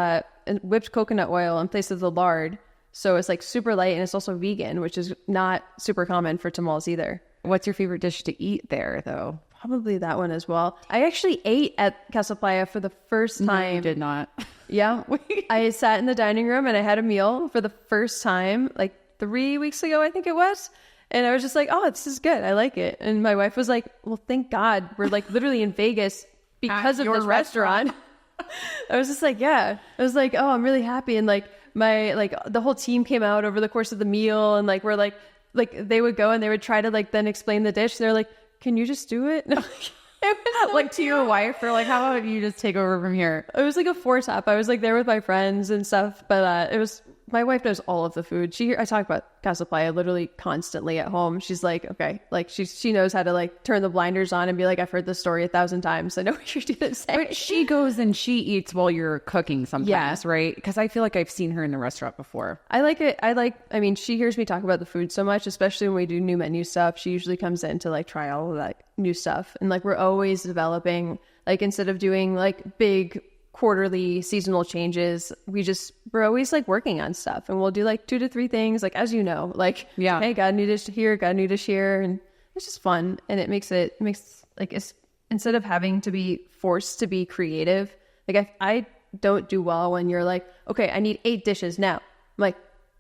whipped coconut oil in place of the lard. So it's like super light, and it's also vegan, which is not super common for tamales either. What's your favorite dish to eat there though? Probably that one as well. I actually ate at Casa Playa for the first time. No, you did not. Yeah. I sat in the dining room and I had a meal for the first time, like 3 weeks ago, I think it was. And I was just like, oh, this is good. I like it. And my wife was like, well, thank God we're like literally in Vegas because of this restaurant. I was just like, yeah. I was like, oh, I'm really happy. And like my like the whole team came out over the course of the meal, and like we're like they would go and they would try to like then explain the dish. They're like, can you just do it? Like to your wife, or like, how about you just take over from here? It was like a four-top. I was like there with my friends and stuff, but it was, my wife knows all of the food. I talk about Casa Playa literally constantly at home. She's like, okay, like she knows how to like turn the blinders on and be like, I've heard this story 1,000 times. I know what you're going to say. But she goes and she eats while you're cooking sometimes, Yeah. right? Because I feel like I've seen her in the restaurant before. I like it. I mean, she hears me talk about the food so much, especially when we do new menu stuff. She usually comes in to like try all of that new stuff. And like, we're always developing, like instead of doing like big quarterly seasonal changes, we're always like working on stuff, and we'll do like 2 to 3 things, like, as you know, like, yeah, hey, got a new dish here, got a new dish here, and it's just fun. And it makes like, it's, instead of having to be forced to be creative, like I don't do well when you're like, okay, I need 8 dishes now. I'm like,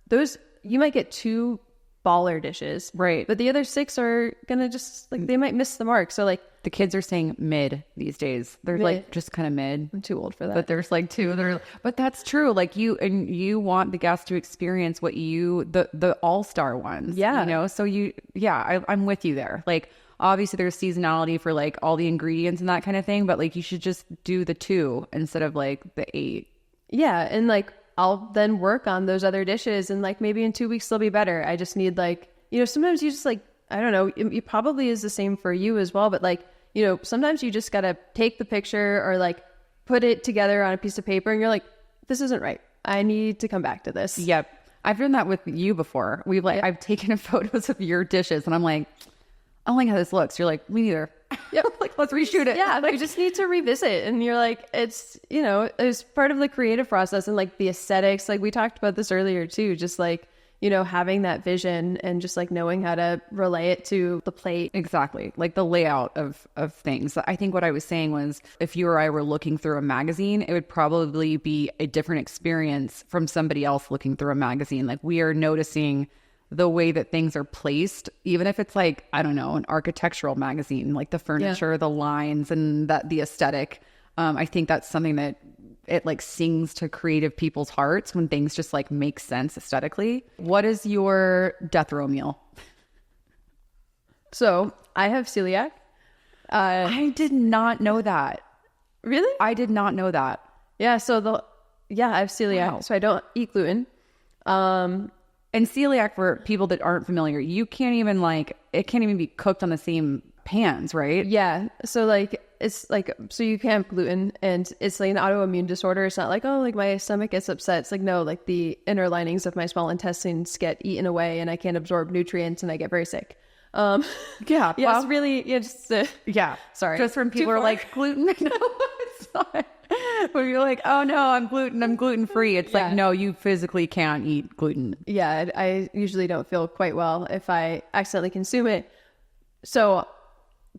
those, you might get 2 baller dishes, right, but the other 6 are gonna just like, they might miss the mark. So like, the kids are saying mid these days. They're like just kind of mid. I'm too old for that. But there's like 2 that are, but that's true. Like you want the guests to experience what the all-star ones. Yeah. You know, so I'm with you there. Like, obviously there's seasonality for like all the ingredients and that kind of thing, but like you should just do the 2 instead of like the 8. Yeah. And like, I'll then work on those other dishes, and like maybe in 2 weeks they'll be better. I just need like, you know, sometimes you just like, I don't know, it probably is the same for you as well, but like, you know, sometimes you just got to take the picture or like put it together on a piece of paper, and you're like, this isn't right. I need to come back to this. Yep. I've done that with you before. I've taken photos of your dishes and I'm like, I don't like how this looks. You're like, me neither. Yep. Like, let's reshoot it. Yeah. Like, you just need to revisit, and you're like, it's, you know, it's part of the creative process, and like the aesthetics, like we talked about this earlier too, just like, you know, having that vision and just like knowing how to relay it to the plate. Exactly. Like the layout of things. I think what I was saying was, if you or I were looking through a magazine, it would probably be a different experience from somebody else looking through a magazine. Like, we are noticing the way that things are placed, even if it's like, I don't know, an architectural magazine, like the furniture, the lines, and the aesthetic. I think that's something that it like sings to creative people's hearts when things just like make sense aesthetically. What is your death row meal? So I have celiac. I did not know that. Really? I did not know that. Yeah. So I have celiac. Wow. So I don't eat gluten. And celiac, for people that aren't familiar, you can't even it can't even be cooked on the same pans, right? Yeah. So like, it's like, so you can't have gluten, and it's like an autoimmune disorder. It's not like, oh, like my stomach gets upset. It's like, no, like the inner linings of my small intestines get eaten away, and I can't absorb nutrients, and I get very sick. Yeah. Yeah. Well, It's really, just, yeah. Sorry. Just when people are like, gluten? No, it's not. When you're like, oh no, I'm gluten free. It's like, no, you physically can't eat gluten. Yeah. I usually don't feel quite well if I accidentally consume it. So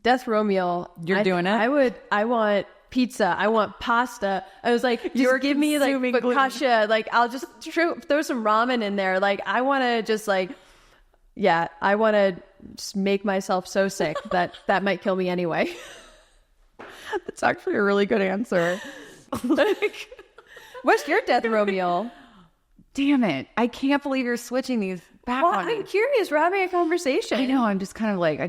death row meal. You're doing it? I want pizza. I want pasta. I was like, just give me like focaccia. Like, I'll just throw some ramen in there. Like, I want to just like, yeah, I want to just make myself so sick that might kill me anyway. That's actually a really good answer. What's your death row meal? Damn it. I can't believe you're switching these back Well, on me. I'm curious. We're having a conversation. I know. I'm just kind of like,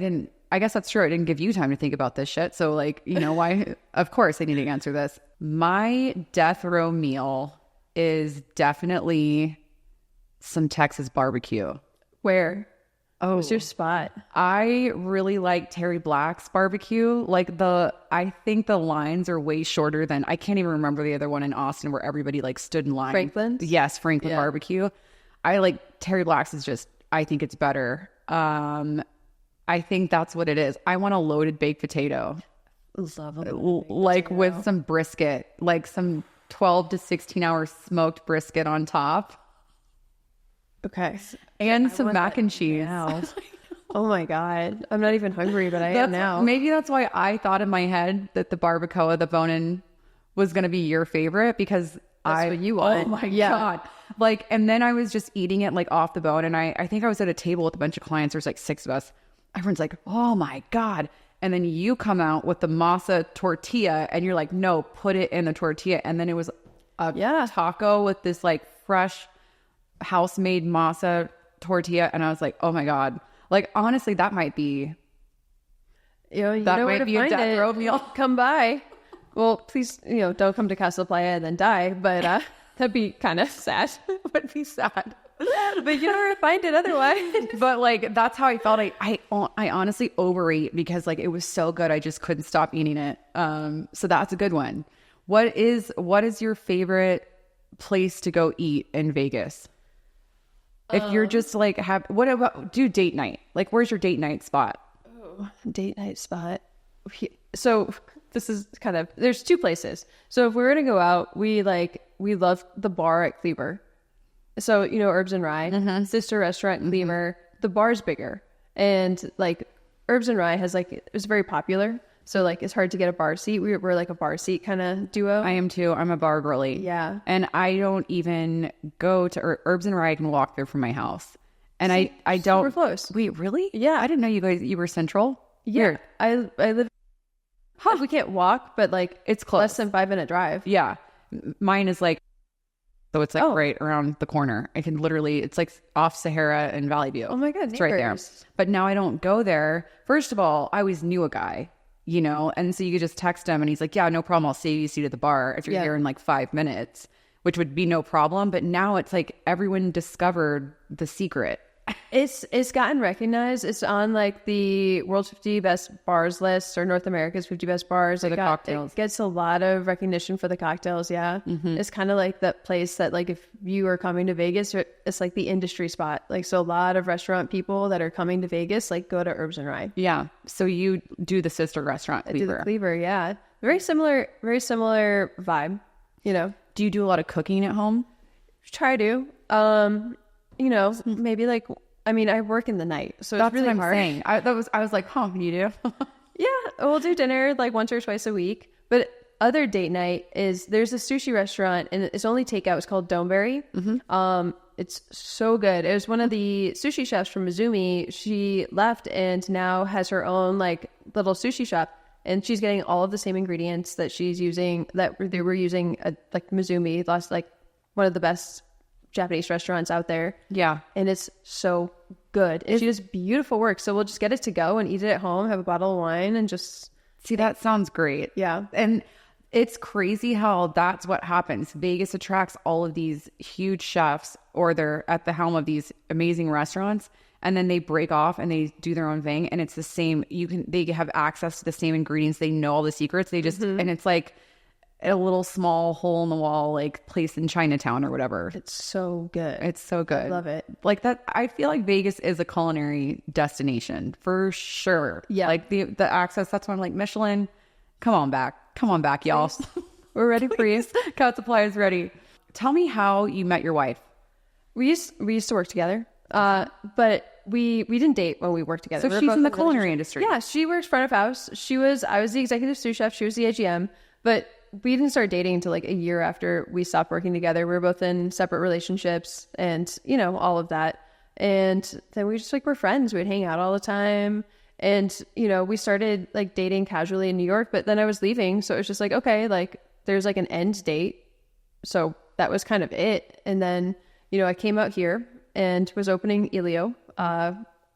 I guess that's true. I didn't give you time to think about this shit. So like, you know, why? Of course I need to answer this. My death row meal is definitely some Texas barbecue. Where? Oh, what's your spot? I really like Terry Black's barbecue. Like I think the lines are way shorter than, I can't even remember the other one in Austin where everybody like stood in line. Franklin's? Yes, Franklin barbecue. I like Terry Black's is just, I think it's better. I think that's what it is. I want a loaded baked potato. Love a like with some brisket, like some 12 to 16 hour smoked brisket on top. Okay. And some mac and cheese. Oh my God. I'm not even hungry, but I am now. Maybe that's why I thought in my head that the barbacoa, the bone-in, was going to be your favorite, because That's what you want. Oh my God. Like, and then I was just eating it like off the bone. And I think I was at a table with a bunch of clients. There's like 6 of us. Everyone's like, oh my God. And then you come out with the masa tortilla and you're like, no, put it in the tortilla. And then it was a taco with this like fresh house-made masa tortilla, and I was like, oh my God. Like, honestly, that might be You know that where might to be a find death it. row meal. Come by. Well, please, don't come to Casa Playa and then die, but that'd be kind of sad. Would be sad. But you know where to find it otherwise. But like, that's how I felt. I honestly overate because like it was so good. I just couldn't stop eating it. So that's a good one. What is your favorite place to go eat in Vegas? If you're just like what about date night? Like, where's your date night spot? Date night spot. So this is there's two places. So if we were to go out, we love the bar at Cleaver. So, Herbs and Rye, sister restaurant in Cleaver. The bar's bigger. And like Herbs and Rye it's very popular. So like it's hard to get a bar seat. We're like a bar seat kind of duo. I am too. I'm a bar girly. Yeah. And I don't even go to Herbs and Rye. I can walk there from my house. And I don't. Super close. Wait, really? Yeah. I didn't know you were central. Yeah. Weird. I live. We can't walk, but like It's close. less than 5-minute drive. Yeah. Mine is like, so it's like right around the corner. I can literally, it's like off Sahara and Valley View. Oh my God, it's right there. neighbors. But now I don't go there. First of all, I always knew a guy, and so you could just text him and he's like, yeah, no problem. I'll save you a seat at the bar if you're here in like 5 minutes, which would be no problem. But now it's like everyone discovered the secret. It's gotten recognized. It's on like the World's 50 Best Bars list or North America's 50 Best Bars. For the cocktails. It gets a lot of recognition for the cocktails. Yeah. It's kind of like that place that like if you are coming to Vegas, it's like the industry spot. Like, so a lot of restaurant people that are coming to Vegas, like go to Herbs and Rye. Yeah. So you do the sister restaurant, I do the Cleaver. Cleaver. Yeah. Very similar vibe, Do you do a lot of cooking at home? Try to, maybe like, I work in the night, so That's it's really what I'm hard. saying. I was like, huh, you do? Yeah, we'll do dinner like once or twice a week. But other date night there's a sushi restaurant and it's only takeout. It's called Domeberry. It's so good. It was one of the sushi chefs from Mizumi. She left and now has her own like little sushi shop. And she's getting all of the same ingredients that she's using, that they were using at like Mizumi, like one of the best Japanese restaurants out there. Yeah. And it's so good. She does beautiful work. So we'll just get it to go and eat it at home, have a bottle of wine and just... See, that sounds great. Yeah. And it's crazy how that's what happens. Vegas attracts all of these huge chefs, or they're at the helm of these amazing restaurants, and then they break off and they do their own thing. And it's the same. They have access to the same ingredients. They know all the secrets. They just, and it's like a little small hole in the wall, like place in Chinatown or whatever. It's so good. It's so good. I love it. Like that. I feel like Vegas is a culinary destination for sure. Yeah. Like the access. That's why I'm like, Michelin, come on back, y'all. We're ready for you. Casa Playa is ready. Tell me how you met your wife. We used to work together, but we didn't date when we worked together. So We were she's both in the culinary industry. Yeah, she works front of house. I was the executive sous chef. She was the AGM, but we didn't start dating until like a year after we stopped working together. We were both in separate relationships and, all of that. And then we just like were friends. We'd hang out all the time. And, we started like dating casually in New York, but then I was leaving. So it was just like, okay, like there's like an end date. So that was kind of it. And then, I came out here and was opening Elio.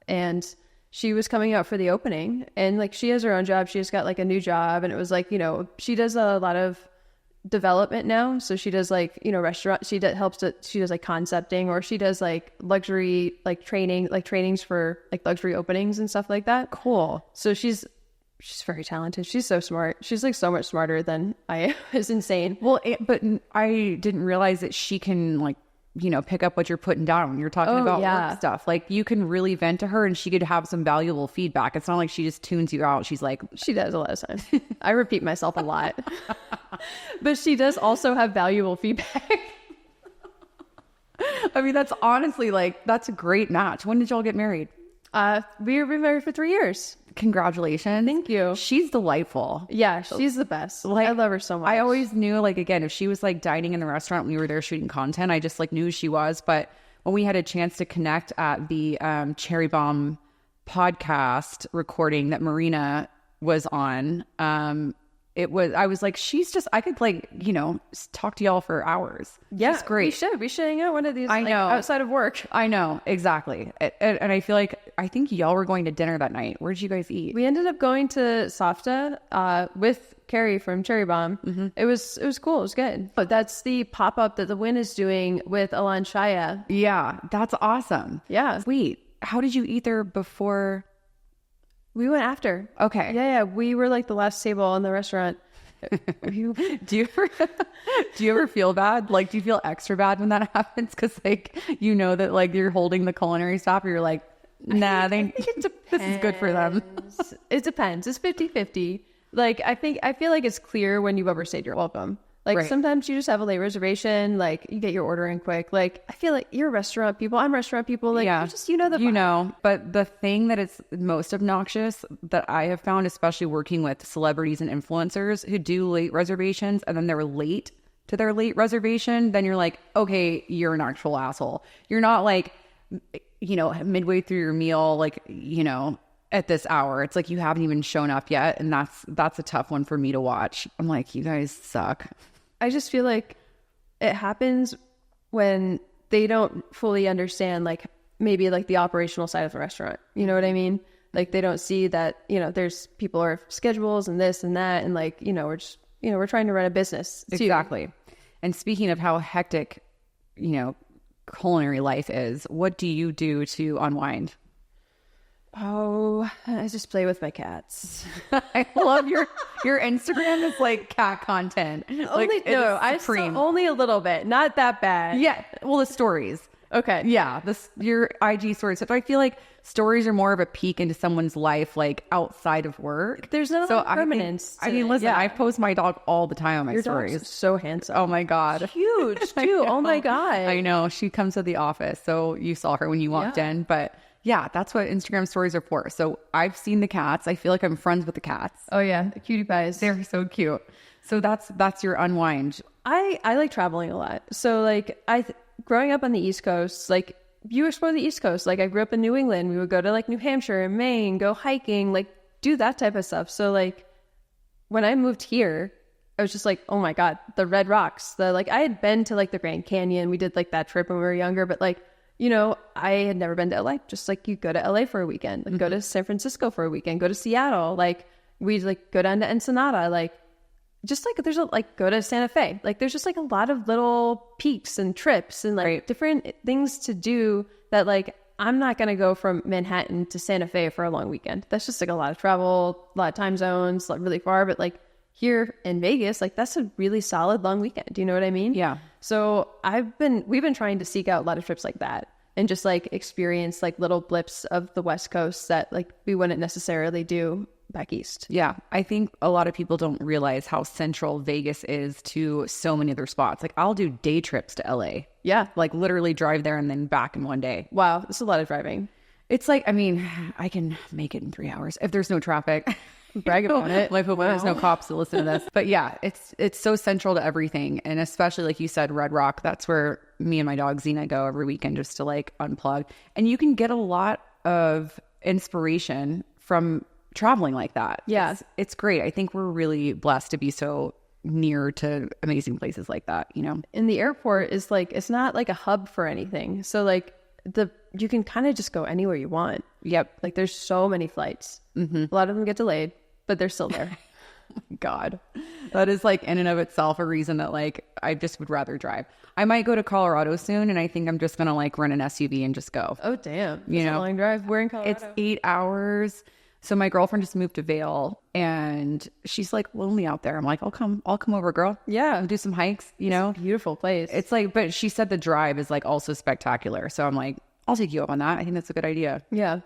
And she was coming out for the opening, and like she has her own job. She just got like a new job, and it was like, she does a lot of development now. So she does like, restaurant, she does like concepting, or she does like luxury, like trainings for like luxury openings and stuff like that. Cool. So she's very talented. She's so smart. She's like so much smarter than I am. It's insane. Well, but I didn't realize that she can like, pick up what you're putting down when you're talking about work stuff. Like you can really vent to her and she could have some valuable feedback. It's not like she just tunes you out. She's like, she does a lot of times. I repeat myself a lot, but she does also have valuable feedback. I mean, that's honestly like, that's a great match. When did y'all get married? We've been married for 3 years. Congratulations. Thank you. She's delightful. Yeah, she's the best. Like, I love her so much. I always knew, like, again, if she was like dining in the restaurant when we were there shooting content, I just like knew who she was. But when we had a chance to connect at the Cherry Bomb podcast recording that Marina was on, I was like, I could like, talk to y'all for hours. Yeah, She's great. We should hang out one of these. I know. Outside of work. I know, exactly. And I think y'all were going to dinner that night. Where did you guys eat? We ended up going to Safta with Carrie from Cherry Bomb. Mm-hmm. It was cool. It was good. But that's the pop-up that the Win is doing with Alan Shaya. Yeah, that's awesome. Yeah. Sweet. How did you eat there before? We went after. Okay. Yeah. We were like the last table in the restaurant. Do you ever feel bad? Like, do you feel extra bad when that happens? Because like, that like you're holding the culinary staff, or you're like, nah, this is good for them. It depends. It's 50-50. Like, I feel like it's clear when you overstayed your welcome. Like, right. Sometimes you just have a late reservation. Like, you get your order in quick. Like, I feel like you're restaurant people. I'm restaurant people. Like, yeah. But the thing that is most obnoxious that I have found, especially working with celebrities and influencers who do late reservations, and then they're late to their late reservation, then you're like, okay, you're an actual asshole. You're not like, midway through your meal, like, at this hour. It's like you haven't even shown up yet. And that's a tough one for me to watch. I'm like, you guys suck. I just feel like it happens when they don't fully understand, like, maybe like the operational side of the restaurant. You know what I mean? Like, they don't see that, there's people are schedules and this and that. And like, we're just, we're trying to run a business too. Exactly. And speaking of how hectic, culinary life is, what do you do to unwind? Oh, I just play with my cats. I love your Instagram is like cat content. Only a little bit, not that bad. Yeah, well, the stories. Okay. Yeah, your IG stories. So I feel like stories are more of a peek into someone's life, like outside of work. There's no permanence. Listen, I post my dog all the time on my your stories. Dog's so handsome. Oh my God, huge too. Oh my God, I know. She comes to the office, so you saw her when you walked in, but. Yeah, that's what Instagram stories are for. So I've seen the cats. I feel like I'm friends with the cats. Oh yeah, the cutie pies. They're so cute. So that's your unwind. I like traveling a lot. So like growing up on the East Coast, like you explore the East Coast. Like I grew up in New England. We would go to like New Hampshire and Maine, go hiking, like do that type of stuff. So like when I moved here, I was just like, oh my God, the Red Rocks. I had been to like the Grand Canyon. We did like that trip when we were younger, but like, I had never been to LA. Just like you go to LA for a weekend, like go to San Francisco for a weekend, go to Seattle. Like we'd like go down to Ensenada, like just like there's go to Santa Fe. Like there's just like a lot of little peaks and trips and like different things to do that like I'm not going to go from Manhattan to Santa Fe for a long weekend. That's just like a lot of travel, a lot of time zones, like really far. But like here in Vegas, like that's a really solid long weekend. Do you know what I mean? Yeah. So we've been trying to seek out a lot of trips like that and just like experience like little blips of the West Coast that like we wouldn't necessarily do back east. Yeah. I think a lot of people don't realize how central Vegas is to so many other spots. Like I'll do day trips to LA. Yeah. Like literally drive there and then back in one day. Wow. That's a lot of driving. It's like, I mean, I can make it in 3 hours if there's no traffic. Brag about it. Like, hope there's no cops to listen to this. But yeah, it's so central to everything. And especially like you said, Red Rock, that's where me and my dog Xena go every weekend just to like unplug. And you can get a lot of inspiration from traveling like that. Yeah. It's great. I think we're really blessed to be so near to amazing places like that, And the airport is like, it's not like a hub for anything. So like you can kind of just go anywhere you want. Yep. Like there's so many flights. Mm-hmm. A lot of them get delayed, but they're still there. God, that is like in and of itself a reason that like I just would rather drive. I might go to Colorado soon, and I think I'm just gonna like rent an SUV and just go. Oh damn! It's a long drive. We're in Colorado. It's 8 hours. So my girlfriend just moved to Vail, and she's like lonely out there. I'm like, I'll come over, girl. Yeah, we'll do some hikes. It's a beautiful place. It's like, but she said the drive is like also spectacular. So I'm like, I'll take you up on that. I think that's a good idea. Yeah.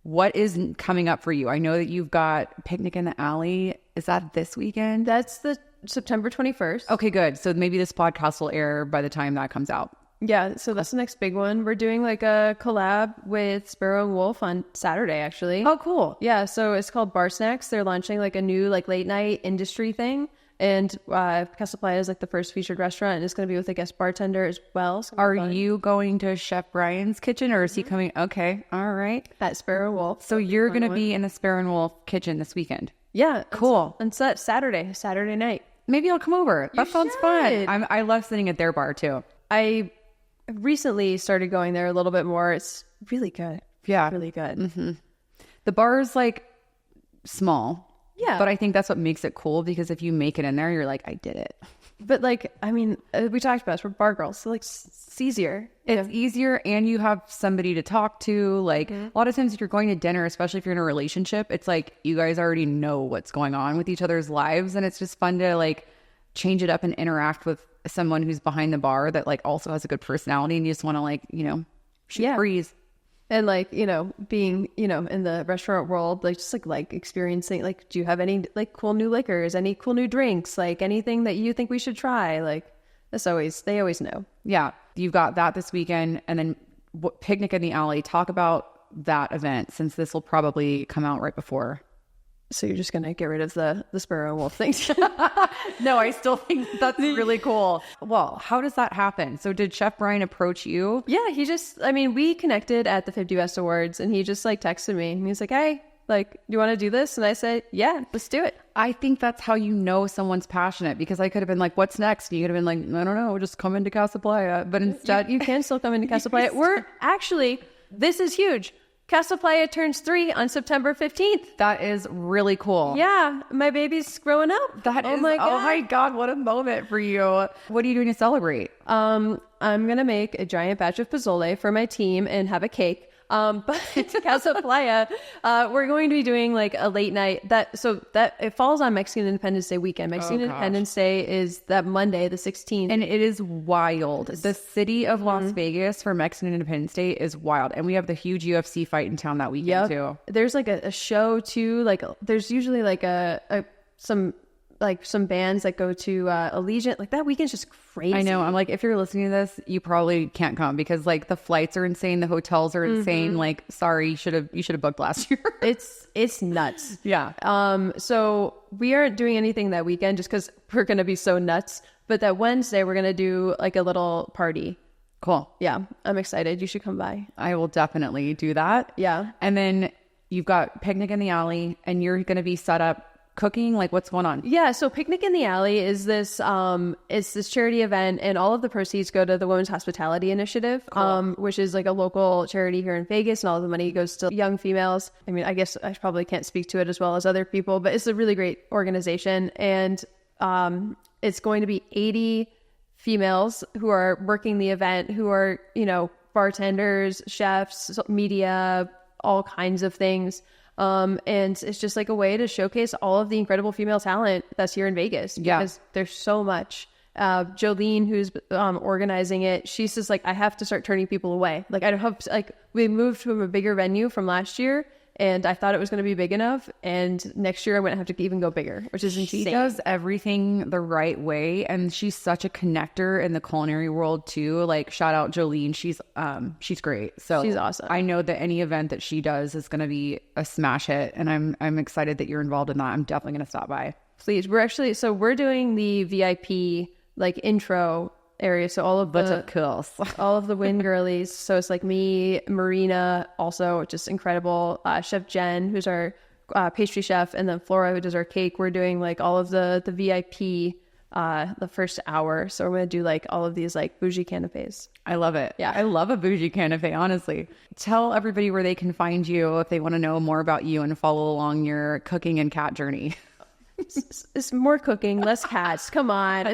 What is coming up for you? I know that you've got Picnic in the Alley. Is that this weekend? That's the September 21st. Okay, good. So maybe this podcast will air by the time that comes out. Yeah, so that's the next big one. We're doing like a collab with Sparrow and Wolf on Saturday, actually. Oh, cool. Yeah, so it's called Bar Snacks. They're launching like a new like late night industry thing. And Casa Playa is like the first featured restaurant, and it's going to be with a guest bartender as well. So Are you going to Chef Brian's kitchen, or is he coming? Okay. All right. at Sparrow Wolf? So you're going to be in the Sparrow and Wolf kitchen this weekend. Yeah, Cool. And Saturday night. Maybe I'll come over. That sounds should. fun. I love sitting at their bar too. I recently started going there a little bit more. It's really good. Yeah. Really good. The bar is like small. Yeah. But I think that's what makes it cool, because if you make it in there, you're like, I did it. But like, I mean, we talked about this. We're bar girls, so like it's easier. It's easier, and you have somebody to talk to. Like a lot of times if you're going to dinner, especially if you're in a relationship, it's like you guys already know what's going on with each other's lives, and it's just fun to like change it up and interact with someone who's behind the bar that like also has a good personality, and you just want to like, shoot breeze. And like, being, in the restaurant world, like just like experiencing, like, do you have any like cool new liquors, any cool new drinks, like anything that you think we should try? Like they always know. Yeah. You've got that this weekend, and then Picnic in the Alley. Talk about that event, since this will probably come out right before. So you're just going to get rid of the Sparrow and Wolf things? No, I still think that's really cool. Well, how does that happen? So did Chef Brian approach you? Yeah, we connected at the 50 West Awards, and he just like texted me, and he's like, hey, like, do you want to do this? And I said, yeah, let's do it. I think that's how you know someone's passionate, because I could have been like, what's next? And you could have been like, I don't know, just come into Casa Playa. But instead, You can still come into Casa Playa. This is huge. Casa Playa turns 3 on September 15th. That is really cool. Yeah, my baby's growing up. Oh my God, what a moment for you. What are you doing to celebrate? I'm going to make a giant batch of pozole for my team and have a cake. But Casa Playa, we're going to be doing like a late night so it falls on Mexican Independence Day weekend. Mexican Independence Day is that Monday, the 16th. And it is wild. The city of Las Vegas for Mexican Independence Day is wild. And we have the huge UFC fight in town that weekend too. There's like a show too. Like there's usually like some bands that go to Allegiant. Like that weekend's just crazy. I know. I'm like, if you're listening to this, you probably can't come, because like the flights are insane, the hotels are insane. Like, sorry, you should have booked last year. It's nuts. Yeah. So we aren't doing anything that weekend just because we're gonna be so nuts. But that Wednesday we're gonna do like a little party. Cool. Yeah, I'm excited. You should come by. I will definitely do that. Yeah. And then you've got Picnic in the Alley, and you're gonna be set up cooking. Like, what's going on? Yeah, so Picnic in the Alley is this it's this charity event, and all of the proceeds go to the Women's Hospitality Initiative, which is like a local charity here in Vegas, and all of the money goes to young females. I mean, I guess I probably can't speak to it as well as other people, but it's a really great organization, and it's going to be 80 females who are working the event, who are, bartenders, chefs, media, all kinds of things. And it's just like a way to showcase all of the incredible female talent that's here in Vegas. Yeah. Because there's so much. Jolene, who's organizing it, she's just like, I have to start turning people away. Like, I don't have, like, we moved from a bigger venue from last year, and I thought it was going to be big enough. And next year I'm going to have to even go bigger, which is insane. She does everything the right way, and she's such a connector in the culinary world too. Like, shout out Jolene. She's great. So she's awesome. I know that any event that she does is going to be a smash hit, and I'm excited that you're involved in that. I'm definitely going to stop by. Please. We're doing the VIP like intro area, so all of the Win girlies, so it's like me, Marina, also just incredible, Chef Jen, who's our pastry chef, and then Flora, who does our cake. We're doing like all of the VIP the first hour, so we're gonna do like all of these like bougie canapes. I love it. Yeah, I love a bougie canape, honestly. Tell everybody where they can find you if they want to know more about you and follow along your cooking and cat journey. It's more cooking, less cats. Come on.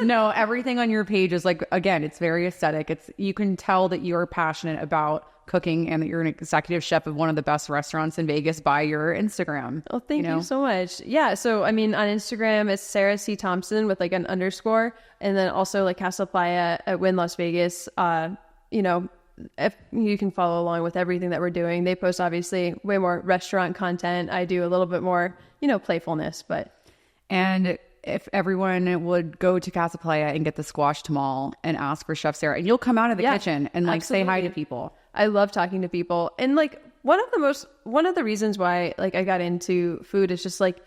No, everything on your page is like, again, it's very aesthetic. You can tell that you're passionate about cooking and that you're an executive chef of one of the best restaurants in Vegas by your Instagram. Oh, thank you so much. Yeah. So, I mean, on Instagram, it's Sarah C. Thompson with like an underscore. And then also like Casa Playa at Win Las Vegas. If you can follow along with everything that we're doing. They post obviously way more restaurant content. I do a little bit more, playfulness, and if everyone would go to Casa Playa and get the squash tamal and ask for Chef Sarah, and you'll come out of the kitchen and like say hi to people. I love talking to people. And like one of the reasons why like I got into food is just like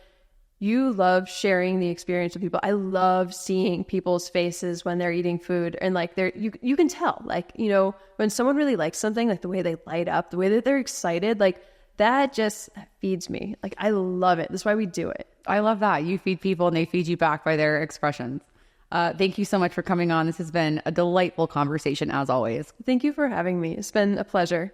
you love sharing the experience with people. I love seeing people's faces when they're eating food, and like you can tell, like, you know, when someone really likes something, like the way they light up, the way that they're excited, like that just feeds me. Like I love it. That's why we do it. I love that. You feed people and they feed you back by their expressions. Thank you so much for coming on. This has been a delightful conversation as always. Thank you for having me. It's been a pleasure.